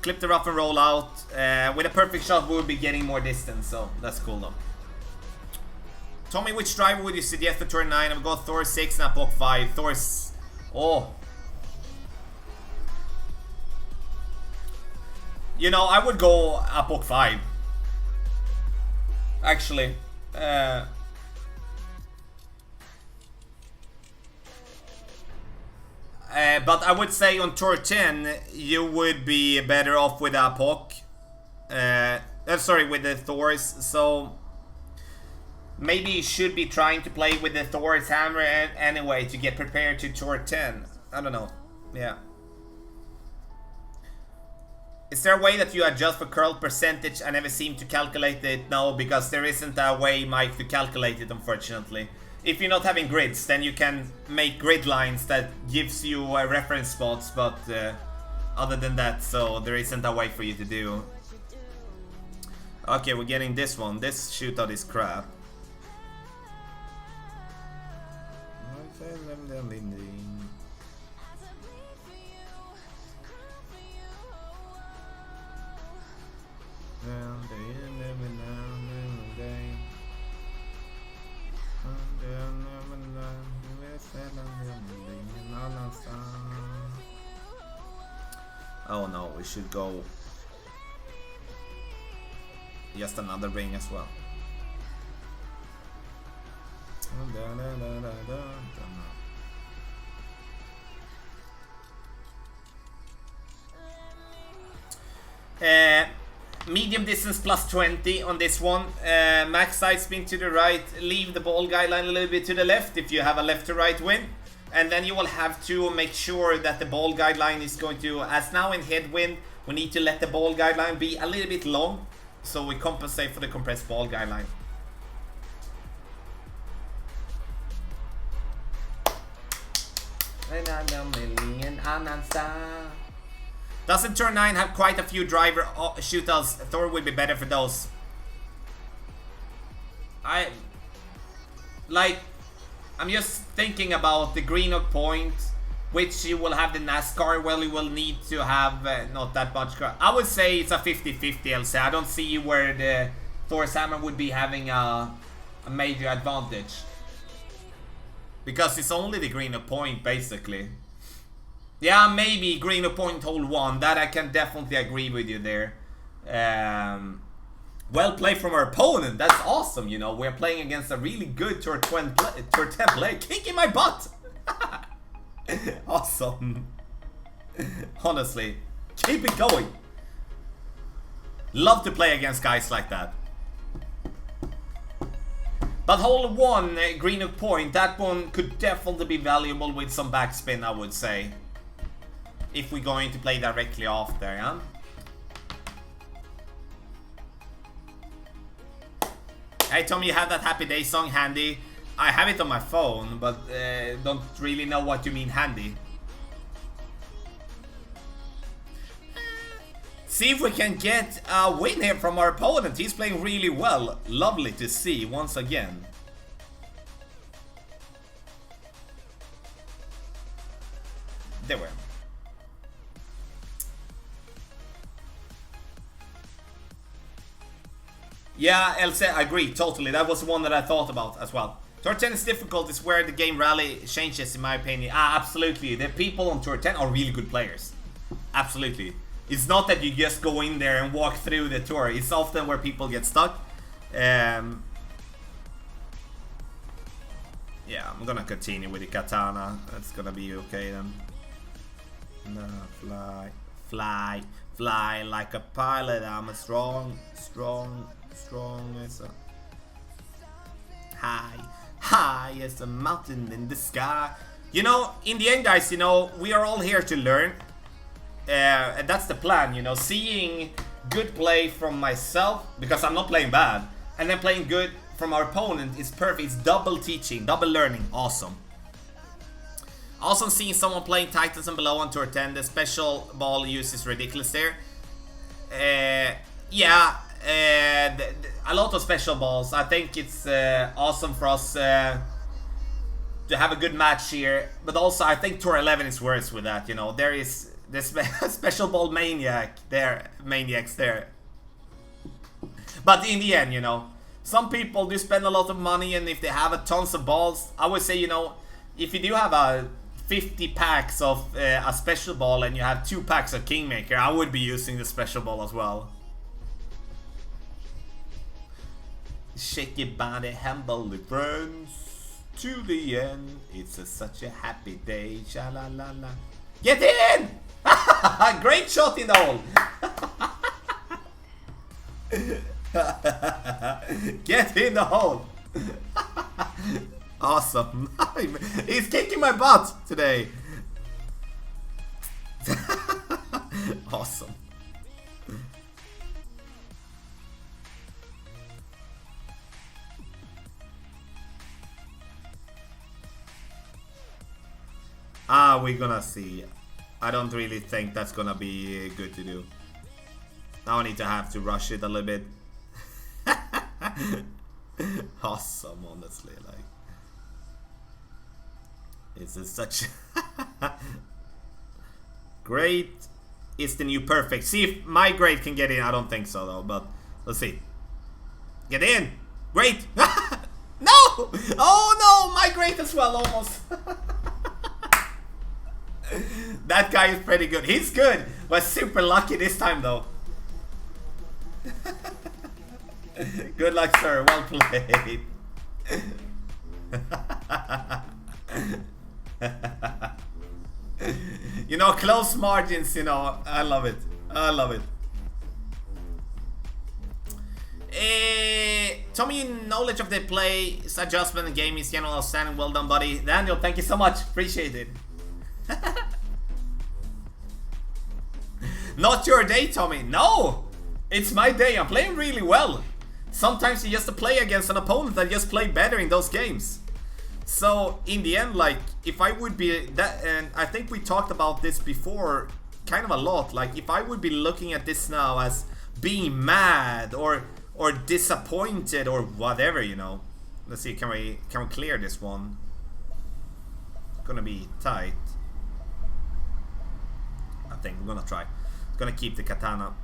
Clip the rough and roll out. With a perfect shot, we'll be getting more distance, so that's cool though. Tommy, which driver would you suggest for turn 9? I've got Thor 6 and Apok 5. Thor's... Oh. You know, I would go Apok 5. Actually. But I would say on Tour 10, you would be better off with Apok. Sorry, with the Thors. So maybe you should be trying to play with the Thor's hammer anyway to get prepared to Tour 10. I don't know. Yeah. Is there a way that you adjust for curl percentage? I never seem to calculate it. No, because there isn't a way, Mike, to calculate it, unfortunately. If you're not having grids, then you can make grid lines that gives you reference spots, but other than that, so there isn't a way for you to do. Okay, we're getting this one. This shootout is crap. Oh no, we should go just another ring as well. Medium distance plus 20 on this one. Max side spin to the right. Leave the ball guideline a little bit to the left if you have a left to right wind. And then you will have to make sure that the ball guideline is going to, as now in headwind, we need to let the ball guideline be a little bit long, so we compensate for the compressed ball guideline. Doesn't turn 9 have quite a few driver shootouts? Thor would be better for those. I'm just thinking about the Griiind point, which you will have the NASCAR. Well, you will need to have not that much. I would say it's a 50-50 LC. I don't see where the Thor's hammer would be having a major advantage. Because it's only the Griiind point, basically. Yeah, maybe Griiind point hole 1. That I can definitely agree with you there. Well played from our opponent. That's awesome, you know. We're playing against a really good Tour 10 player. Kicking my butt! Awesome. Honestly. Keep it going. Love to play against guys like that. But hole 1, Griiind point, that one could definitely be valuable with some backspin, I would say. If we're going to play directly off there, yeah? Hey Tommy, you have that Happy Day song handy? I have it on my phone, but don't really know what you mean handy. See if we can get a win here from our opponent. He's playing really well. Lovely to see once again. There we are. Yeah, Else, I agree, totally. That was the one that I thought about as well. Tour 10 is difficult, it's where the game rally changes, in my opinion. Absolutely. The people on Tour 10 are really good players. Absolutely. It's not that you just go in there and walk through the tour. It's often where people get stuck. Yeah, I'm gonna continue with the katana. That's gonna be okay then. No, fly like a pilot. I'm a strong as a high as a mountain in the sky. You know, in the end, guys, you know, we are all here to learn. And that's the plan, you know, seeing good play from myself, because I'm not playing bad, and then playing good from our opponent is perfect. It's double teaching, double learning. Awesome. Also seeing someone playing Titans and below on tour 10. The special ball use is ridiculous there. Yeah, a lot of special balls. I think it's awesome for us to have a good match here. But also I think tour 11 is worse with that, you know. There is the special ball maniacs there. But in the end, you know, some people do spend a lot of money, and if they have a tons of balls, I would say, you know, if you do have a 50 packs of a special ball and you have 2 packs of Kingmaker, I would be using the special ball as well. Shake your body, humble friends, to the end. It's such a happy day. Sha-la-la-la. Get in! Great shot in the hole. Get in the hole. Awesome. He's kicking my butt today. Awesome. We're gonna see. I don't really think that's gonna be good to do. Now I need to have to rush it a little bit. Awesome, honestly, like. It's such great is the new perfect. See if my great can get in. I don't think so though, but let's see. Get in! Great! No! Oh no! My great as well, almost. That guy is pretty good. He's good, but super lucky this time though. Good luck, sir. Well played. You know, close margins, you know, I love it. I love it. Tommy, knowledge of the play, adjustment and game is general outstanding. Well done, buddy. Daniel, thank you so much. Appreciate it. Not your day, Tommy. No! It's my day. I'm playing really well. Sometimes you just play against an opponent that just play better in those games. So, in the end, like, if I would be that, and I think we talked about this before kind of a lot, like, if I would be looking at this now as being mad or disappointed or whatever, you know. Let's see, can we clear this one? It's gonna be tight. I think we're gonna try. Gonna keep the katana.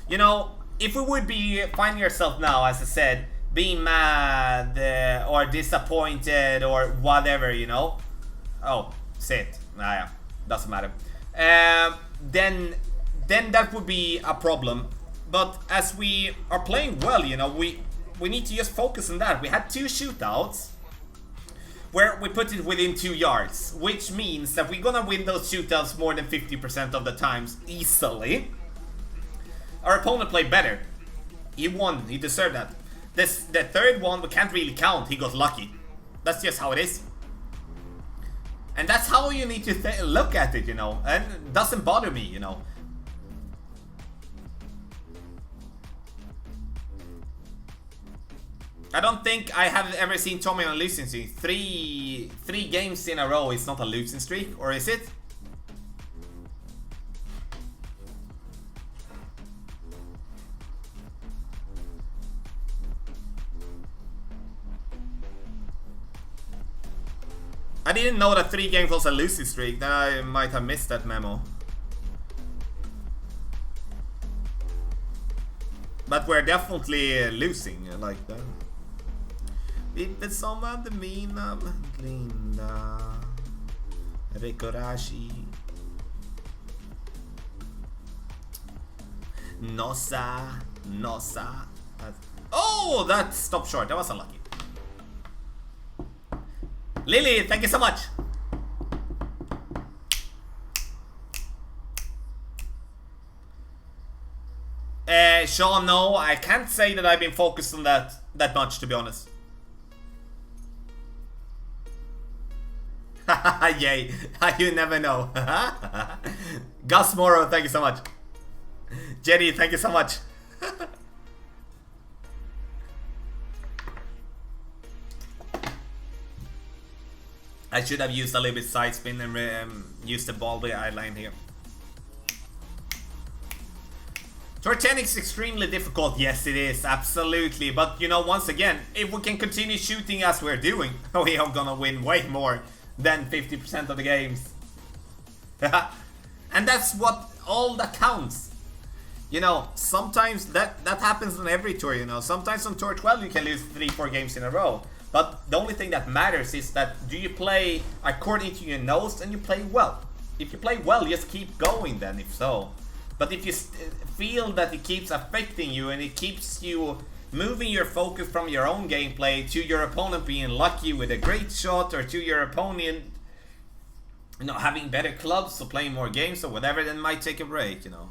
You know, if we would be finding yourself now, as I said, being mad or disappointed or whatever, you know. Oh, sit. Yeah, doesn't matter. Then that would be a problem. But as we are playing well, you know, we need to just focus on that. We had 2 shootouts where we put it within 2 yards, which means that we're gonna win those shootouts more than 50% of the times easily. Our opponent played better. He won. He deserved that. The third one we can't really count. He got lucky. That's just how it is. And that's how you need to look at it, you know. And it doesn't bother me, you know. I don't think I have ever seen Tommy on a losing streak. Three games in a row is not a losing streak, or is it? I didn't know that 3 games was a losing streak. Then I might have missed that memo. But we're definitely losing like that. Vippe sommar mina Linda Rekorashi Nossa. Oh, that stopped short. That was unlucky. Lily, thank you so much. Sean, no, I can't say that I've been focused on that much, to be honest. Yay, you never know. Gus Morrow, thank you so much. Jenny, thank you so much. I should have used a little bit side spin and used the ball behind line here. Tour 10 is extremely difficult. Yes, it is, absolutely. But you know, once again, if we can continue shooting as we're doing, we are gonna win way more than 50% of the games. And that's what all that counts. You know, sometimes that happens on every tour, you know. Sometimes on Tour 12 you can lose 3-4 games in a row. But the only thing that matters is that do you play according to your nose and you play well. If you play well, just keep going then, if so. But if you feel that it keeps affecting you and it keeps you moving your focus from your own gameplay to your opponent being lucky with a great shot, or to your opponent, you know, having better clubs or playing more games or whatever, then might take a break, you know.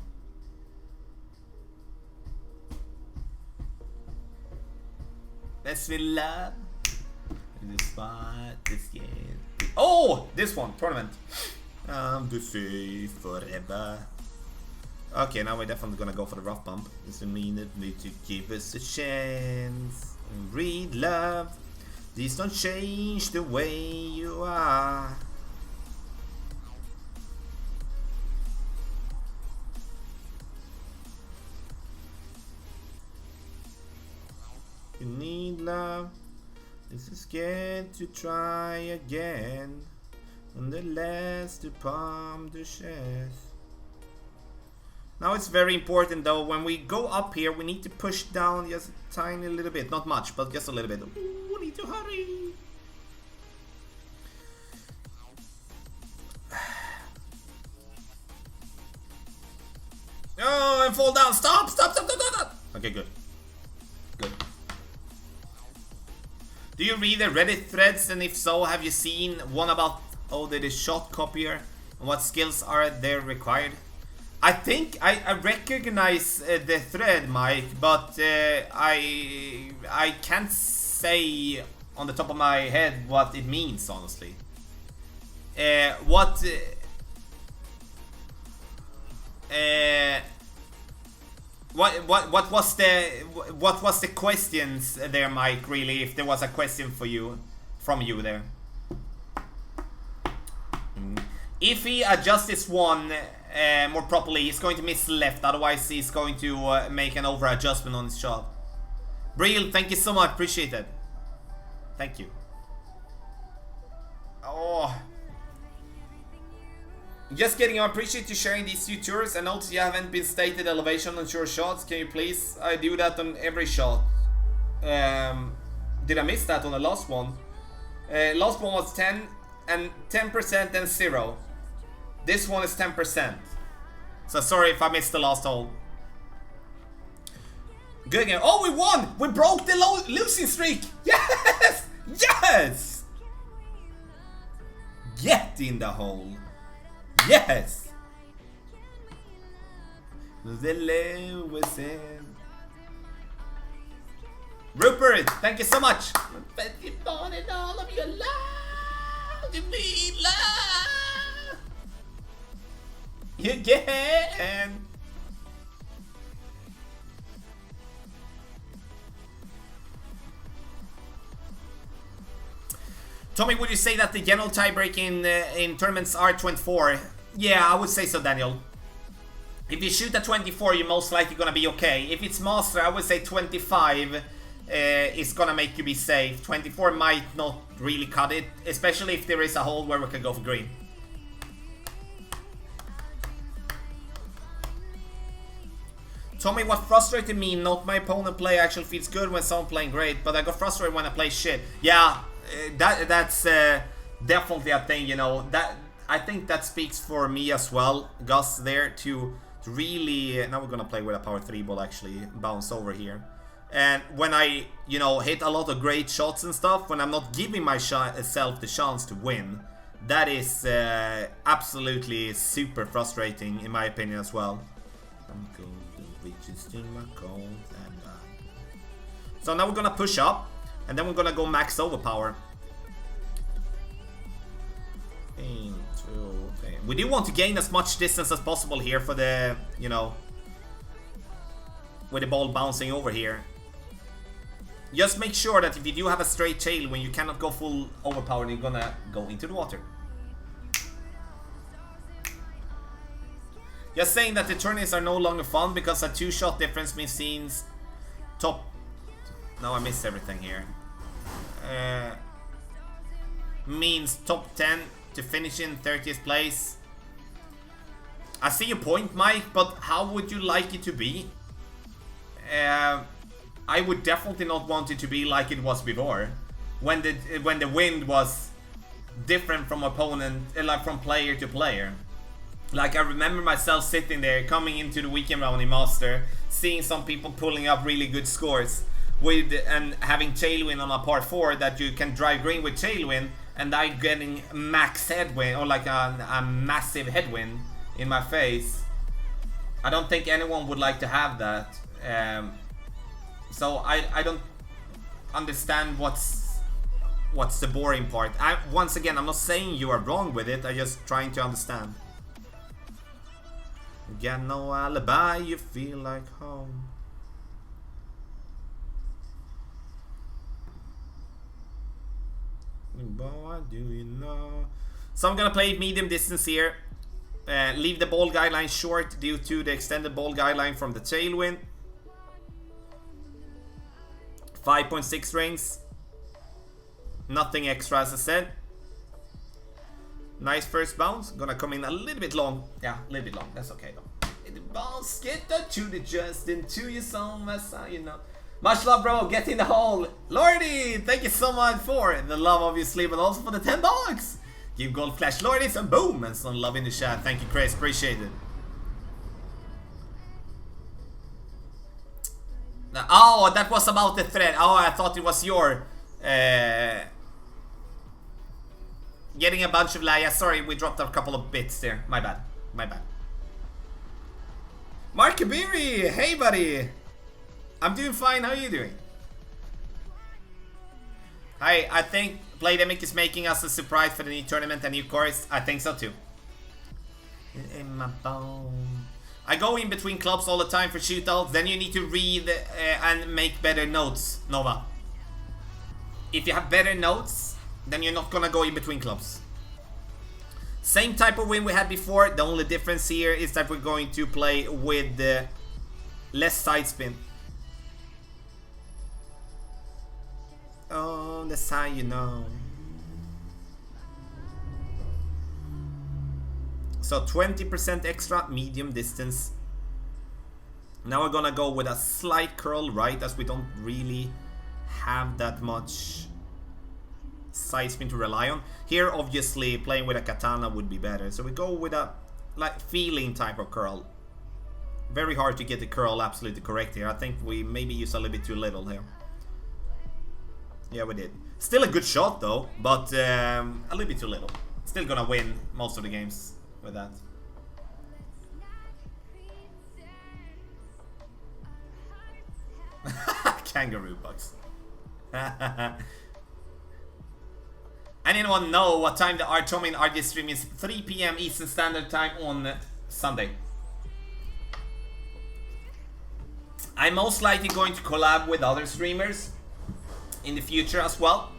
Best with love. This spot, this game. Oh, this one, tournament. To see forever. Okay, now we're definitely gonna go for the rough bump. Doesn't mean that we to give us a chance. Read love. Please don't change the way you are. You need love. This is scared to try again. On the last palm the chest. Now it's very important though, when we go up here, we need to push down just a tiny little bit. Not much, but just a little bit. Ooh, we need to hurry. Oh, and fall down. Stop, stop, stop, stop, stop. Okay, good. Good. Do you read the Reddit threads? And if so, have you seen one about, oh, the shot copier? And what skills are there required? I think I recognize the thread, Mike, but I can't say on the top of my head what it means, honestly. What was the questions there, Mike? Really, if there was a question for you from you there. If he adjusts this one more properly, he's going to miss left. Otherwise, he's going to make an over adjustment on his shot. Brill, thank you so much. Appreciate it. Thank you. Oh. Just kidding. I appreciate you sharing these two tours. I notice you haven't been stated elevation on your shots. Can you please? I do that on every shot. Did I miss that on the last one? Last one was 10 and 10% and 0. This one is 10%. So sorry if I missed the last hole. Good game. Oh, we won! We broke the losing streak! Yes! Yes! Get in the hole. Yes! The Lewis in. Rupert, thank you so much. Thank you for all of your love. You need love. You can. Tommy, would you say that the general tiebreak in tournaments are 24? Yeah, I would say so, Daniel. If you shoot at 24, you're most likely gonna be okay. If it's master, I would say 25 is gonna make you be safe. 24 might not really cut it, especially if there is a hole where we can go for green. Tommy, what frustrated me, not my opponent play actually feels good when someone playing great, but I got frustrated when I play shit. Yeah, that's definitely a thing, you know. That I think that speaks for me as well, Gus, there to really. Now we're gonna play with a power 3 ball, actually bounce over here. And when I, you know, hit a lot of great shots and stuff, when I'm not giving myself the chance to win, that is absolutely super frustrating in my opinion as well. So now we're gonna push up, and then we're gonna go max overpower. 1, 2, 3. We do want to gain as much distance as possible here for the, you know, with the ball bouncing over here. Just make sure that if you do have a straight tailwind, you cannot go full overpowered, you're gonna go into the water. Just saying that the tourneys are no longer fun because a 2-shot difference means top... No, I missed everything here. Means top 10 to finish in 30th place. I see your point, Mike, but how would you like it to be? I would definitely not want it to be like it was before, when the wind was different from opponent, like from player to player. Like I remember myself sitting there, coming into the weekend round in Master, seeing some people pulling up really good scores with and having tailwind on a part 4 that you can drive green with tailwind, and I getting max headwind or like a massive headwind in my face. I don't think anyone would like to have that. So I don't understand what's the boring part. Once again, I'm not saying you are wrong with it, I'm just trying to understand. Got no alibi, you feel like home. Boy, do you know? So I'm gonna play medium distance here. Leave the ball guideline short due to the extended ball guideline from the tailwind. 5.6 rings. Nothing extra, as I said. Nice first bounce. Gonna come in a little bit long. Yeah, a little bit long. That's okay though. The bounce, get that to the just into your soul, you know. Much love, bro. Get in the hole. Lordy, thank you so much for the love, obviously, but also for the $10. Give Gold Flash Lordy some boom and some love in the chat. Thank you, Chris. Appreciate it. Now, oh, that was about the thread. Oh, I thought it was your getting a bunch of Laya. Sorry, we dropped a couple of bits there. My bad. My bad. Mark Kabiri, hey buddy. I'm doing fine. How are you doing? Hi, I think Playdemic is making us a surprise for the new tournament and new course. I think so too. In my bone. I go in between clubs all the time for shootouts. Then you need to read and make better notes, Nova. If you have better notes, then you're not gonna go in between clubs. Same type of win we had before. The only difference here is that we're going to play with less side spin. Oh, that's how you know. So 20% extra medium distance. Now we're gonna go with a slight curl right, as we don't really have that much side spin to rely on. Here obviously playing with a katana would be better. So we go with a like feeling type of curl. Very hard to get the curl absolutely correct here. I think we maybe use a little bit too little here. Yeah, we did. Still a good shot though, but a little bit too little. Still gonna win most of the games with that. Kangaroo bucks. Anyone know what time the Tommy and RG stream is? 3 PM Eastern Standard Time on Sunday. I'm most likely going to collab with other streamers in the future as well.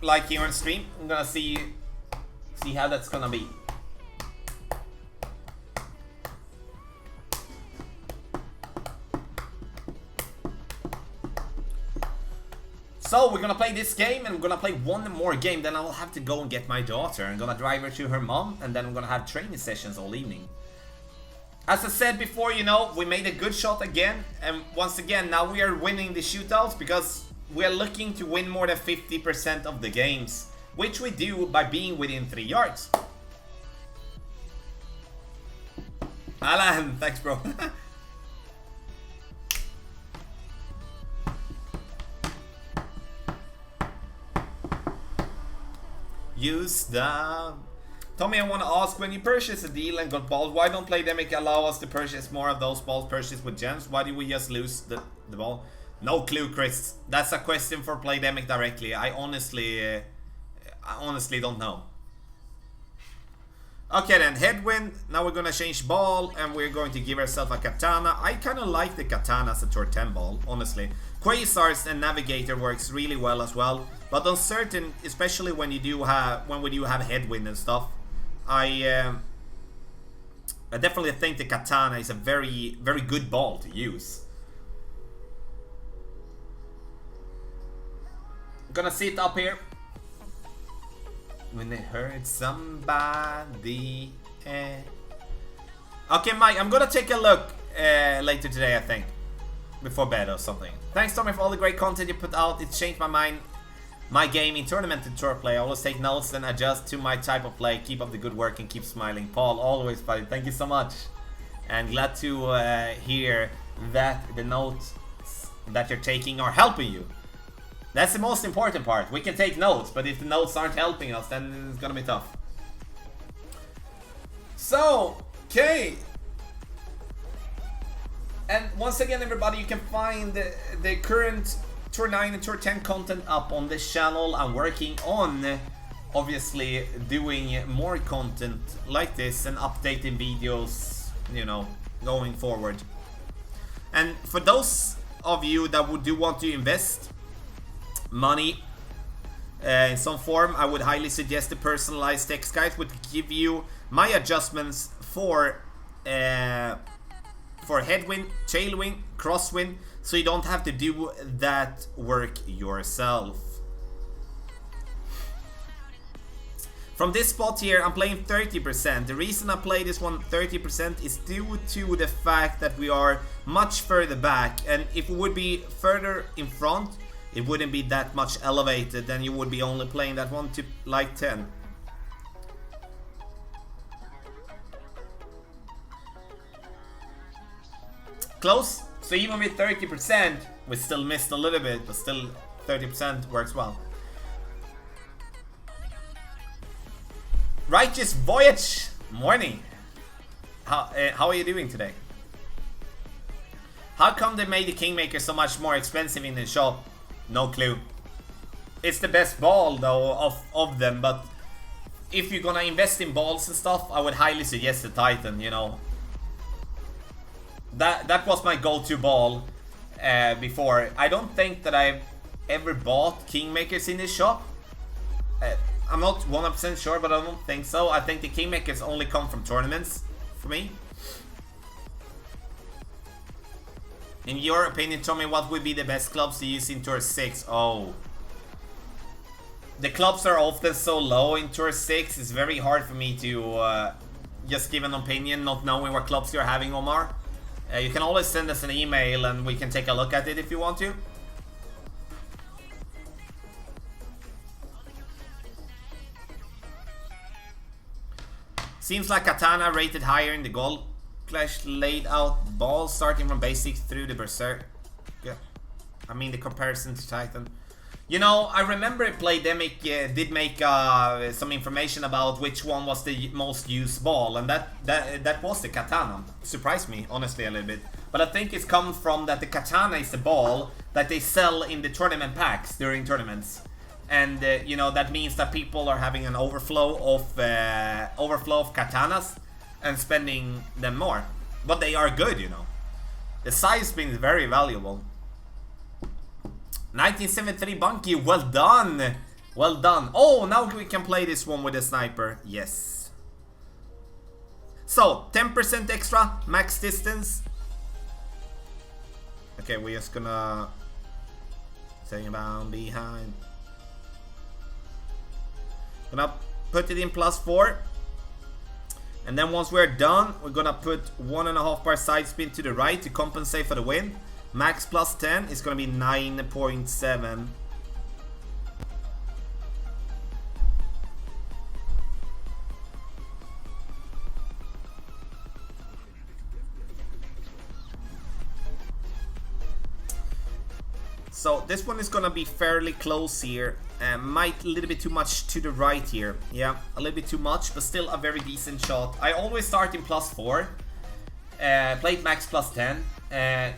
Like here on stream. I'm gonna see how that's gonna be. So we're gonna play this game, and we're gonna play one more game, then I will have to go and get my daughter. I'm gonna drive her to her mom, and then I'm gonna have training sessions all evening. As I said before, you know, we made a good shot again, and once again, now we are winning the shootouts because we are looking to win more than 50% of the games, which we do by being within 3 yards. Alan, thanks bro. Use the... Tommy, I want to ask, when you purchase a deal and got balls, why don't Playdemic allow us to purchase more of those balls purchased with gems? Why do we just lose the ball? No clue, Chris. That's a question for Playdemic directly. I honestly don't know. Okay then, headwind. Now we're gonna change ball and we're going to give ourselves a katana. I kind of like the katana as a turn 10 ball, honestly. Quasars and navigator works really well as well. But on certain, especially when we do have headwind and stuff, I definitely think the katana is a very, very good ball to use. Gonna sit up here. When they hurt somebody. Okay, Mike, I'm gonna take a look later today, I think. Before bed or something. Thanks, Tommy, for all the great content you put out. It's changed my mind. My game in tournament and tour play. I always take notes and adjust to my type of play. Keep up the good work and keep smiling. Paul, always, buddy. Thank you so much. And glad to hear that the notes that you're taking are helping you. That's the most important part. We can take notes, but if the notes aren't helping us, then it's gonna be tough. So, okay. And once again, everybody, you can find the current Tour 9 and Tour 10 content up on this channel. I'm working on, obviously, doing more content like this and updating videos, you know, going forward. And for those of you that do want to invest money in some form, I would highly suggest the personalized text guide, which give you my adjustments for headwind, tailwind, crosswind, so you don't have to do that work yourself. From this spot here, I'm playing 30%. The reason I play this one 30% is due to the fact that we are much further back, and if we would be further in front, it wouldn't be that much elevated, then you would be only playing that one to like 10. Close. So even with 30%, we still missed a little bit, but still 30% works well. Righteous Voyage, morning. How are you doing today? How come they made the Kingmaker so much more expensive in the shop? No clue. It's the best ball though of them, but if you're gonna invest in balls and stuff, I would highly suggest the Titan, you know. That was my go-to ball before. I don't think that I've ever bought Kingmakers in this shop. I'm not 100% sure, but I don't think so. I think the Kingmakers only come from tournaments for me. In your opinion, Tommy, what would be the best clubs to use in Tour 6? Oh. The clubs are often so low in Tour 6, it's very hard for me to just give an opinion, not knowing what clubs you're having, Omar. You can always send us an email and we can take a look at it if you want to. Seems like Katana rated higher in the Gold Clash laid out ball, starting from basics through the Berserk. Yeah. I mean the comparison to Titan. You know, I remember Playdemic did make some information about which one was the most used ball, and that was the Katana. Surprised me, honestly, a little bit. But I think it's come from that the Katana is the ball that they sell in the tournament packs during tournaments. And, you know, that means that people are having an overflow of Katanas and spending them more. But they are good, you know. The size spin is very valuable. 1973 Bunky, well done! Well done. Oh, now we can play this one with a sniper. Yes. So, 10% extra, max distance. Okay, we're just gonna... Staying down behind. Gonna put it in +4. And then once we're done, we're gonna put 1.5 bar side spin to the right to compensate for the wind. Max +10 is gonna be 9.7. So this one is gonna be fairly close here. Might a little bit too much to the right here. Yeah, a little bit too much, but still a very decent shot. I always start in +4. Plate max +10.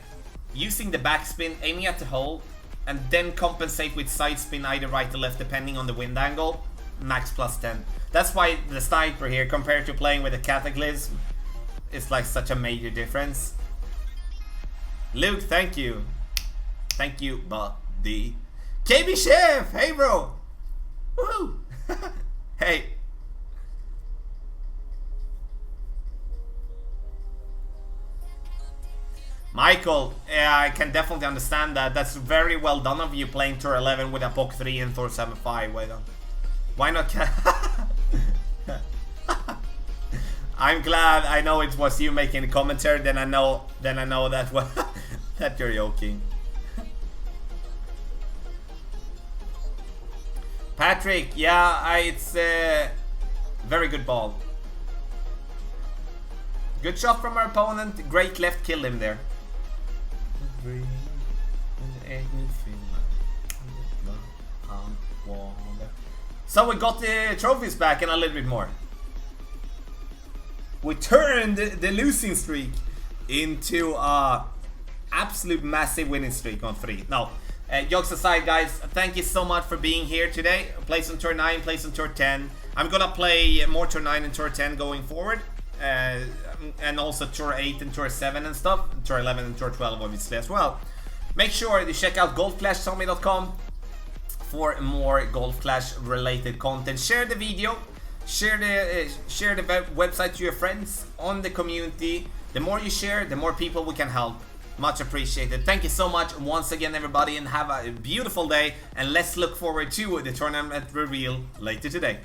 Using the backspin, aiming at the hole, and then compensate with side spin either right or left depending on the wind angle. Max +10. That's why the sniper here, compared to playing with the Cataclysm, is like such a major difference. Luke, thank you. Thank you, buddy. KB Chef, hey bro. Woo. Hey. Michael, I can definitely understand that. That's very well done of you playing Thor 11 with a POC 3 and Thor 7.5. Why not? I'm glad. I know it was you making the commentary. Then I know that that you're joking. Patrick, yeah, it's very good ball. Good shot from our opponent. Great left, kill him there. So we got the trophies back and a little bit more. We turned the losing streak into a absolute massive winning streak on 3. No, jokes aside, guys, thank you so much for being here today. Play some Tour 9, play some Tour 10. I'm gonna play more Tour 9 and Tour 10 going forward. And also Tour 8 and Tour 7 and stuff. Tour 11 and Tour 12 obviously as well. Make sure to check out golfclashzombie.com for more Golf Clash related content. Share the video. Share the website to your friends on the community. The more you share, the more people we can help. Much appreciated. Thank you so much once again, everybody, and have a beautiful day. And let's look forward to the tournament reveal later today.